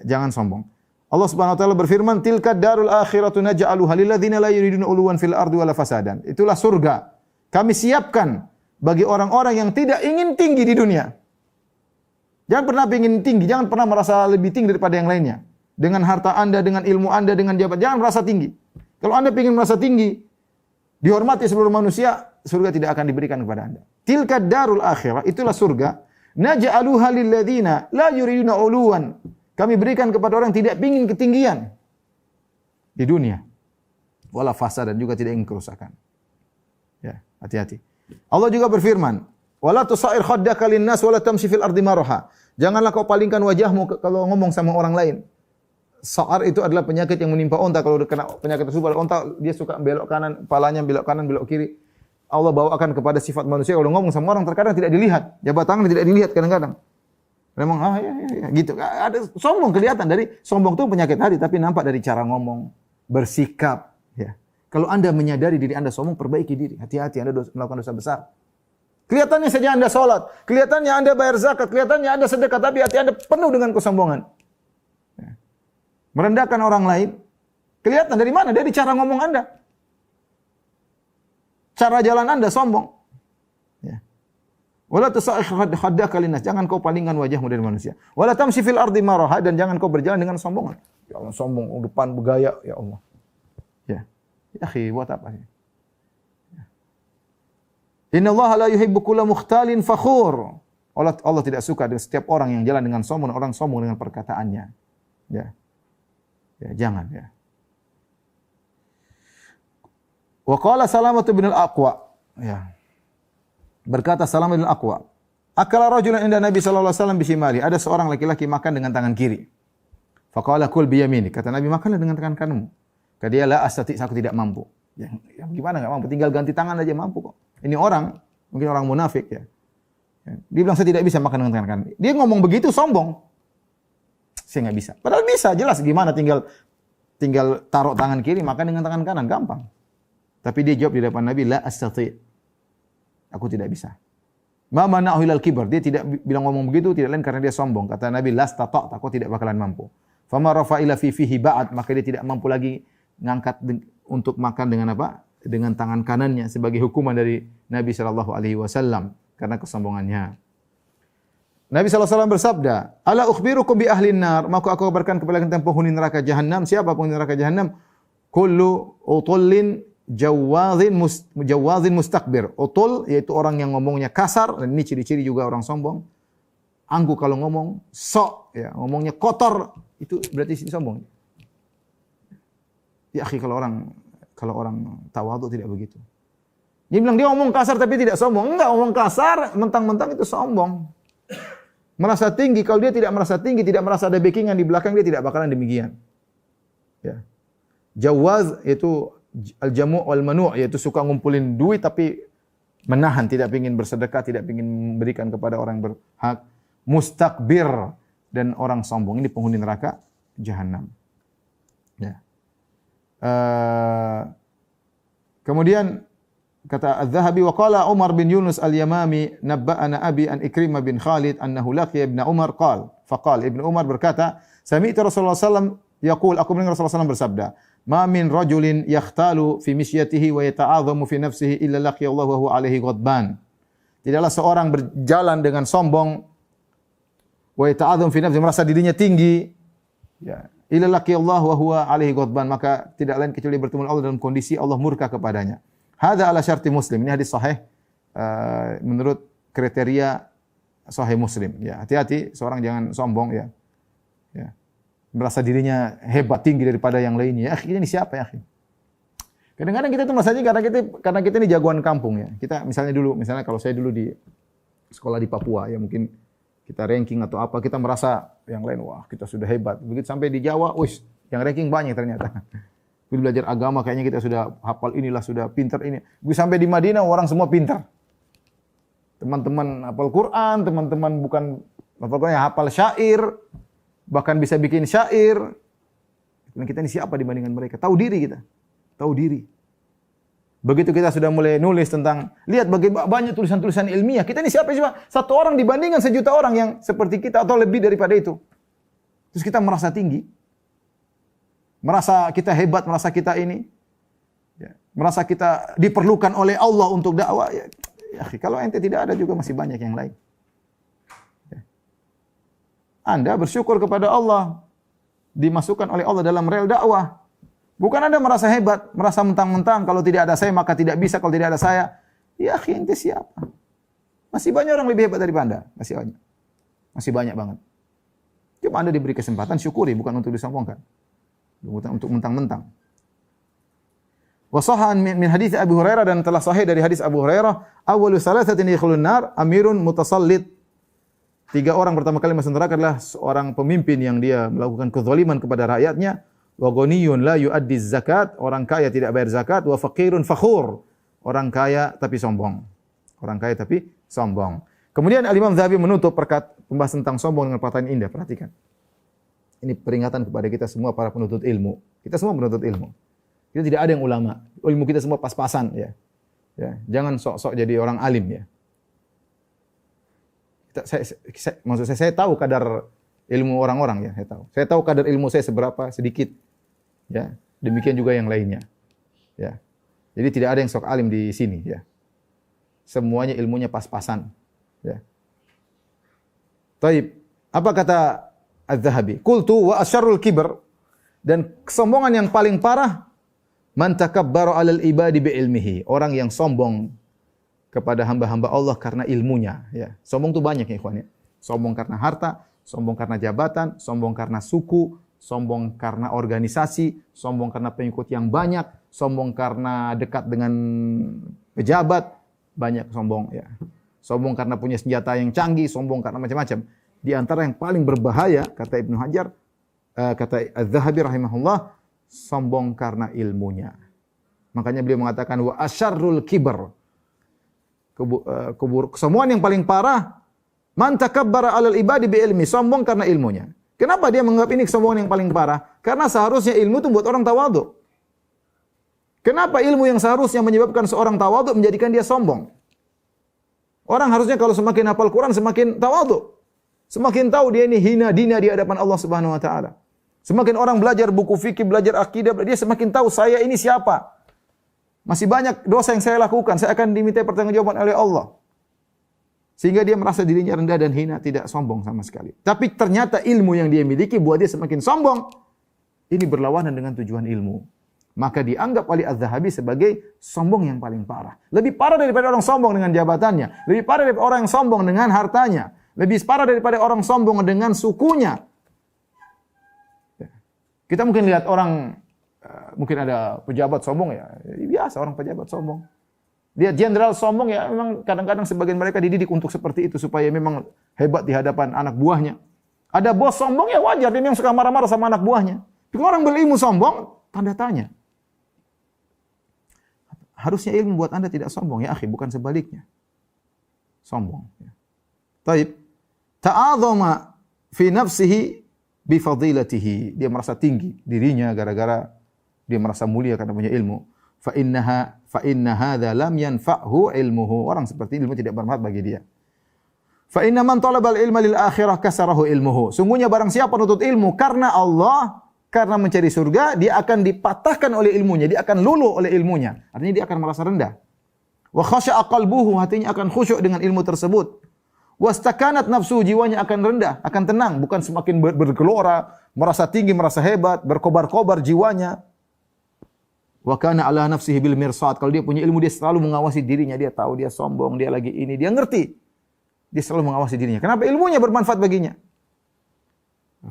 Jangan sombong. Allah Subhanahu wa taala berfirman, "Tilka darul akhiratu naj'aluha lil ladzina la yuriduna uluwan fil ardi wala fasadan." Itulah surga. Kami siapkan bagi orang-orang yang tidak ingin tinggi di dunia. Jangan pernah ingin tinggi, jangan pernah merasa lebih tinggi daripada yang lainnya. Dengan harta Anda, dengan ilmu Anda, dengan jabatan, jangan merasa tinggi. Kalau Anda ingin merasa tinggi, dihormati seluruh manusia, surga tidak akan diberikan kepada Anda. Tilka darul akhirah, itulah surga. Naj'aluha lil ladzina la yuriduna uluwan. Kami berikan kepada orang yang tidak ingin ketinggian di dunia. Wala fasad, dan juga tidak ingin kerusakan. Ya, hati-hati. Allah juga berfirman, "Wala tusair khaddaka lin-nas wala tamshi fil ardi maraha." Janganlah kau palingkan wajahmu kalau ngomong sama orang lain. Sa'ar itu adalah penyakit yang menimpa onta. Kalau kena penyakit tersebut, onta dia suka belok kanan, kepalanya belok kanan, belok kiri. Allah bawakan kepada sifat manusia kalau ngomong sama orang terkadang tidak dilihat. Jabat tangan tidak dilihat kadang-kadang. Memang ya, gitu. Ada sombong kelihatan, dari sombong itu penyakit hati, tapi nampak dari cara ngomong, bersikap, ya. Kalau Anda menyadari diri Anda sombong, perbaiki diri. Hati-hati, Anda melakukan dosa besar. Kelihatannya saja Anda salat, kelihatannya Anda bayar zakat, kelihatannya Anda sedekah, tapi hati Anda penuh dengan kesombongan. Ya. Merendahkan orang lain. Kelihatan dari mana? Dari cara ngomong Anda. Cara jalan Anda sombong. Wala tusaih khaddaka linnas, jangan kau palingkan wajahmu dari manusia. Wala tamshi fil ardi maraha, dan jangan kau berjalan dengan sombongan. Ya Allah, sombong depan bergaya, ya Allah. Ya. Ya akhi, buat apa sih? Ya. Innallaha la yuhibbu kulla mukhtalin fakhur. Allah tidak suka dengan setiap orang yang jalan dengan sombong, orang sombong dengan perkataannya. Ya. Ya, jangan ya. Wa qala Salamah bin al-Aqwa. Ya. Berkata Salamah bin al-Aqwa, "Akala rajulan inda Nabi sallallahu alaihi wasallam bishimali." Ada seorang laki-laki makan dengan tangan kiri. Faqala kul bi yamini. Kata Nabi, makanlah dengan tangan kananmu. Kata dia, la astati, aku tidak mampu. Ya gimana enggak mampu? Tinggal ganti tangan aja mampu kok. Ini orang, mungkin orang munafik ya. Dia bilang saya tidak bisa makan dengan tangan kanan. Dia ngomong begitu sombong. Saya enggak bisa. Padahal bisa, jelas gimana tinggal taruh tangan kiri makan dengan tangan kanan, gampang. Tapi dia jawab di depan Nabi, la astati. Aku tidak bisa. Ma mana'u ilal kibar. Dia tidak bilang ngomong begitu tidak lain karena dia sombong. Kata Nabi, las tata', aku tidak bakalan mampu. Fama rafa'ila fi fihi ba'at, maka dia tidak mampu lagi ngangkat untuk makan dengan apa? Dengan tangan kanannya sebagai hukuman dari Nabi sallallahu alaihi wasallam karena kesombongannya. Nabi sallallahu alaihi wasallam bersabda, "Ala ukhbirukum bi ahli nar?" Maka aku kabarkan kepada kalian tentang penghuni neraka jahanam. Siapa penghuni neraka jahanam? Kullu utullin jawazin mustakbir. Utul yaitu orang yang ngomongnya kasar, dan ini ciri-ciri juga orang sombong. Angkuh kalau ngomong, sok ya, ngomongnya kotor, itu berarti sombong. Ya akhi, kalau orang tawadhu tidak begitu. Dia bilang dia ngomong kasar tapi tidak sombong. Enggak, ngomong kasar mentang-mentang itu sombong. Merasa tinggi, kalau dia tidak merasa tinggi, tidak merasa ada backingan di belakang, dia tidak bakalan demikian. Ya. Jawaz itu al-jamu' wal manu', yaitu suka ngumpulin duit tapi menahan, tidak ingin bersedekah, tidak ingin memberikan kepada orang yang berhak. Mustakbir, dan orang sombong. Ini penghuni neraka jahanam. Ya. Kemudian kata Az-Zahabi, wa qala Umar bin Yunus al-Yamami nabba'ana abi an Ikrimah bin Khalid annahu laqiya Ibnu Umar faqala Ibnu Umar berkata, sami'tu Rasulullah sallallahu alaihi wasallam yaqul, aku mendengar Rasulullah sallallahu alaihi wasallam bersabda, ma min rajulin yakhtalu fi misyatihi wa yata'adhamu fi nafsihi illa laqiya Allah wa huwa alaihi ghadban. Tidaklah seorang berjalan dengan sombong, wa yata'adhamu fi nafsihi, merasa dirinya tinggi, ya, illa laqiya Allah wa huwa alaihi ghadban, maka tidak lain kecuali bertemu Allah dalam kondisi Allah murka kepadanya. Hadza ala syarti Muslim. Ini hadis sahih menurut kriteria sahih Muslim. Ya, hati-hati seorang jangan sombong ya. Ya. Merasa dirinya hebat, tinggi daripada yang lainnya. Ya, ini siapa ya, akhi? Kadang-kadang kita itu merasanya karena kita ini jagoan kampung ya. Kita misalnya kalau saya dulu di sekolah di Papua, ya mungkin kita ranking atau apa, kita merasa yang lain, wah kita sudah hebat. Begitu sampai di Jawa, wis, yang ranking banyak ternyata. Begitu belajar agama, kayaknya kita sudah hafal inilah, sudah pintar ini. Begitu sampai di Madinah, orang semua pintar. Teman-teman hafal Quran, teman-teman bukan hafal Quran, ya hafal syair, bahkan bisa bikin syair. Dan kita ini siapa dibandingkan mereka? Tahu diri kita. Tahu diri. Begitu kita sudah mulai nulis tentang, lihat bagaimana banyak tulisan-tulisan ilmiah. Kita ini siapa sih? Satu orang dibandingkan sejuta orang yang seperti kita atau lebih daripada itu. Terus kita merasa tinggi. Merasa kita hebat, merasa kita ini. Ya, merasa kita diperlukan oleh Allah untuk dakwah. Ya, kalau ente tidak ada juga masih banyak yang lain. Ya. Anda bersyukur kepada Allah. Dimasukkan oleh Allah dalam rel dakwah. Bukan Anda merasa hebat, merasa mentang-mentang kalau tidak ada saya maka tidak bisa, kalau tidak ada saya. Ya, ente siapa? Masih banyak orang lebih hebat daripada Anda, masih banyak. Masih banyak banget. Cuma Anda diberi kesempatan, syukuri, bukan untuk disombongkan. Bukan untuk mentang-mentang. Wa sahhan min hadits Abu Hurairah, dan telah sahih dari hadis Abu Hurairah, awwalu salasatin yadkhulun nar amirun mutasallit. 3 orang pertama kali masuk neraka adalah seorang pemimpin yang dia melakukan kezaliman kepada rakyatnya. Wa ghaniyun la yuaddi zakat, orang kaya tidak bayar zakat. Wa faqirun fakhur, orang kaya tapi sombong. Orang kaya tapi sombong. Kemudian Al-Imam Dzahabi menutup pembahasan tentang sombong dengan perkataan indah. Perhatikan. Ini peringatan kepada kita semua para penuntut ilmu. Kita semua penuntut ilmu. Kita tidak ada yang ulama. Ilmu kita semua pas-pasan, ya. Ya, jangan sok-sok jadi orang alim, ya. Maksud saya tahu kadar ilmu orang-orang, ya, saya tahu. Saya tahu kadar ilmu saya seberapa, sedikit. Ya, demikian juga yang lainnya. Ya. Jadi tidak ada yang sok alim di sini, ya. Semuanya ilmunya pas-pasan, ya. Taib. Apa kata Az-Zahabi? Qultu wa asyarrul kibr, dan kesombongan yang paling parah man takabbara 'alal ibadi bi ilmihi, orang yang sombong kepada hamba-hamba Allah karena ilmunya, ya. Sombong itu banyak, ya ikhwan, ya. Sombong karena harta, sombong karena jabatan, sombong karena suku, sombong karena organisasi, sombong karena pengikut yang banyak, sombong karena dekat dengan pejabat, banyak sombong, ya. Sombong karena punya senjata yang canggih, sombong karena macam-macam. Di antara yang paling berbahaya, kata Ibnu Hajar, kata Az-Zahabi rahimahullah, sombong karena ilmunya. Makanya beliau mengatakan wa asyarrul kibr, kesombongan yang paling parah, man takabbara 'alal ibadi bi ilmi, sombong karena ilmunya. Kenapa dia menganggap ini kesombongan yang paling parah? Karena seharusnya ilmu itu buat orang tawadhu. Kenapa ilmu yang seharusnya menyebabkan seorang tawadhu menjadikan dia sombong? Orang harusnya kalau semakin hafal Quran semakin tawadhu. Semakin tahu dia ini hina dina di hadapan Allah Subhanahu wa taala. Semakin orang belajar buku fikih, belajar akidah, dia semakin tahu saya ini siapa. Masih banyak dosa yang saya lakukan, saya akan diminta pertanggungjawaban oleh Allah. Sehingga dia merasa dirinya rendah dan hina, tidak sombong sama sekali. Tapi ternyata ilmu yang dia miliki buat dia semakin sombong. Ini berlawanan dengan tujuan ilmu. Maka dianggap oleh Az-Zahabi sebagai sombong yang paling parah. Lebih parah daripada orang sombong dengan jabatannya. Lebih parah daripada orang yang sombong dengan hartanya. Lebih parah daripada orang sombong dengan sukunya. Kita mungkin lihat orang, mungkin ada pejabat sombong, ya. Biasa orang pejabat sombong. Dia jenderal sombong, ya memang kadang-kadang sebagian mereka dididik untuk seperti itu supaya memang hebat di hadapan anak buahnya. Ada bos sombong, ya wajar dia memang suka marah-marah sama anak buahnya. Tapi orang berilmu sombong, tanda tanya. Harusnya ilmu buat Anda tidak sombong, ya akhi, bukan sebaliknya. Sombong, ya. Taib. Ta'adzama fi nafsihi bi fadilatihi. Dia merasa tinggi dirinya gara-gara dia merasa mulia karena punya ilmu. Fa inna hadza lam yanfa'hu ilmuhu. Orang seperti ilmu tidak bermanfaat bagi dia. Fa inna man talabal ilma lil akhirah kasarahu ilmuhu. Sungguhnya barang siapa menuntut ilmu karena Allah, karena mencari surga, dia akan dipatahkan oleh ilmunya, dia akan luluh oleh ilmunya. Artinya dia akan merasa rendah. Wa khasha'a qalbuhu, hatinya akan khusyuk dengan ilmu tersebut. Wastakanat nafsu, jiwanya akan rendah, akan tenang, bukan semakin bergelora, merasa tinggi, merasa hebat, berkobar-kobar jiwanya. Wa kana ala nafsihi bil mirsad. Kalau dia punya ilmu, dia selalu mengawasi dirinya, dia tahu dia sombong, dia lagi ini, dia ngerti. Dia selalu mengawasi dirinya. Kenapa? Ilmunya bermanfaat baginya.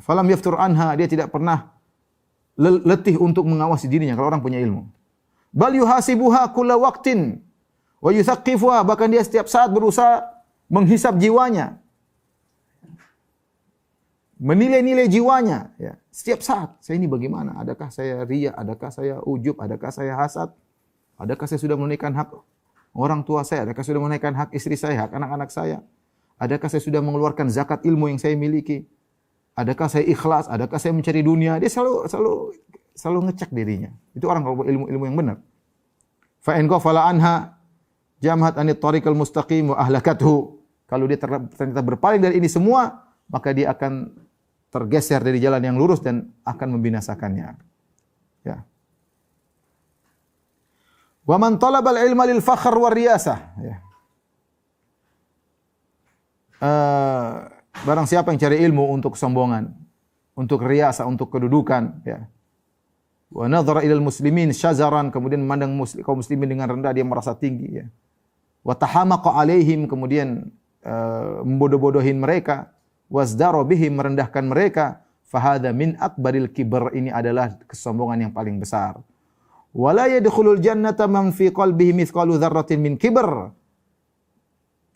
Falam yaftur anha, dia tidak pernah letih untuk mengawasi dirinya kalau orang punya ilmu. Bal yuhasibuha kulla waqtin wa yuthaqifuha, bahkan dia setiap saat berusaha menghisap jiwanya, menilai-nilai jiwanya, ya. Setiap saat, saya ini bagaimana? Adakah saya riya? Adakah saya ujub? Adakah saya hasad? Adakah saya sudah menunaikan hak orang tua saya? Adakah sudah menunaikan hak istri saya, hak anak-anak saya? Adakah saya sudah mengeluarkan zakat ilmu yang saya miliki? Adakah saya ikhlas? Adakah saya mencari dunia? Dia selalu ngecek dirinya. Itu orang kalau ilmu yang benar. Fa in ghafala anha jamhat anit tariqal mustaqim wa ahlakathu. Kalau dia ternyata berpaling dari ini semua, maka dia akan tergeser dari jalan yang lurus dan akan membinasakannya. Ya. Wa man talabal ilma lil fakhr war riyasah. Ya. Barang siapa yang cari ilmu untuk kesombongan, untuk riasa, untuk kedudukan, ya. Wa nadhara ilal muslimin syazaran, kemudian memandang kaum muslimin dengan rendah, dia merasa tinggi, ya. Wa tahamaqa alaihim, kemudian membodoh-bodohin mereka, wazdara bihim, merendahkan mereka, fahadha min akbaril kibr, ini adalah kesombongan yang paling besar. Wala yadkhulul jannata man fi qalbihi mithqalu dzarratin min kibr.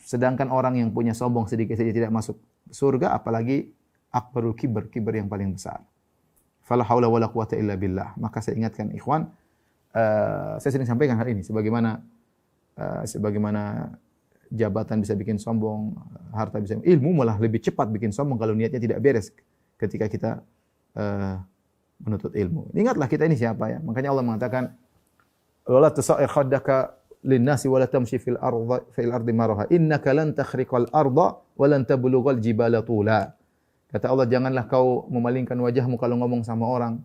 Sedangkan orang yang punya sombong sedikit saja tidak masuk surga, apalagi akbarul kibr, kibr yang paling besar. Fala haula wala quwata illa billah. Maka saya ingatkan ikhwan, saya sering sampaikan hal ini, sebagaimana jabatan bisa bikin sombong, harta bisa, ilmu malah lebih cepat bikin sombong kalau niatnya tidak beres ketika kita menuntut ilmu. Ingatlah kita ini siapa, ya. Makanya Allah mengatakan, wala tusair khaddaka linnasi wala tamshi fil ardi maraha innaka lan takhriqal arda wa lan tablughal jibala tula. Kata Allah, janganlah kau memalingkan wajahmu kalau ngomong sama orang.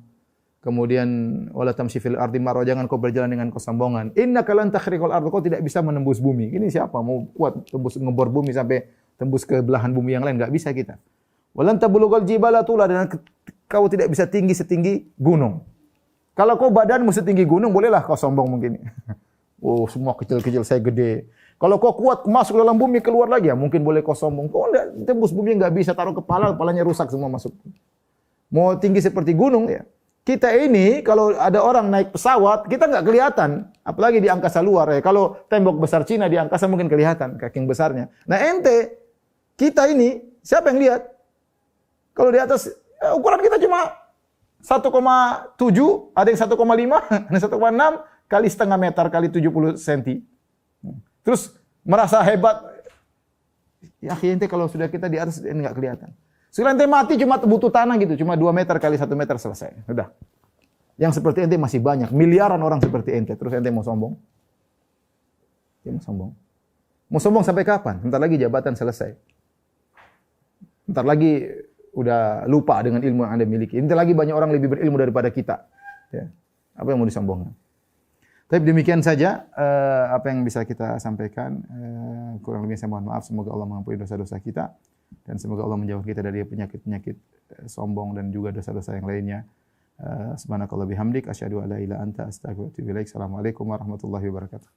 Kemudian wala tamshi fil ardi maraha, jangan kau berjalan dengan kesombongan. Innaka lan takhriqal arda, kau tidak bisa menembus bumi. Ini siapa mau kuat tembus ngebor bumi sampai tembus ke belahan bumi yang lain? Enggak bisa kita. Wa lan tablughal jibala tula, dan kau tidak bisa tinggi setinggi gunung. Kalau kau badanmu setinggi gunung, bolehlah kau sombong mungkin. Oh, semua kecil-kecil, saya gede. Kalau kau kuat masuk dalam bumi, keluar lagi, ya mungkin boleh kau sombong. Kau enggak tembus bumi, enggak bisa, taruh kepalanya rusak semua masuk. Mau tinggi seperti gunung, ya. Kita ini kalau ada orang naik pesawat, kita enggak kelihatan, apalagi di angkasa luar, ya. Kalau tembok besar Cina di angkasa mungkin kelihatan kaki besarnya. Nah, ente kita ini siapa yang lihat? Kalau di atas ukuran kita cuma 1,7, ada yang 1,5, ada 1,6 kali setengah meter kali 70 cm. Terus merasa hebat. Ya ente kalau sudah kita di atas ini enggak kelihatan. Sekarang ente mati cuma butuh tanah gitu, cuma 2 meter kali 1 meter selesai. Udah. Yang seperti ente masih banyak, miliaran orang seperti ente. Terus ente mau sombong? Ya mau sombong. Mau sombong sampai kapan? Bentar lagi jabatan selesai. Bentar lagi udah lupa dengan ilmu yang Anda miliki. Bentar lagi banyak orang lebih berilmu daripada kita. Ya. Apa yang mau disombongkan? Tapi demikian saja apa yang bisa kita sampaikan. Kurang lebih saya mohon maaf. Semoga Allah mengampuni dosa-dosa kita. Dan semoga Allah menjauhkan kita dari penyakit-penyakit sombong dan juga dosa-dosa yang lainnya. Subhanakallah bihamdik. Asyhadu an la ilaha illa anta astaghfiruka wa atubu ilaik. Assalamualaikum warahmatullahi wabarakatuh.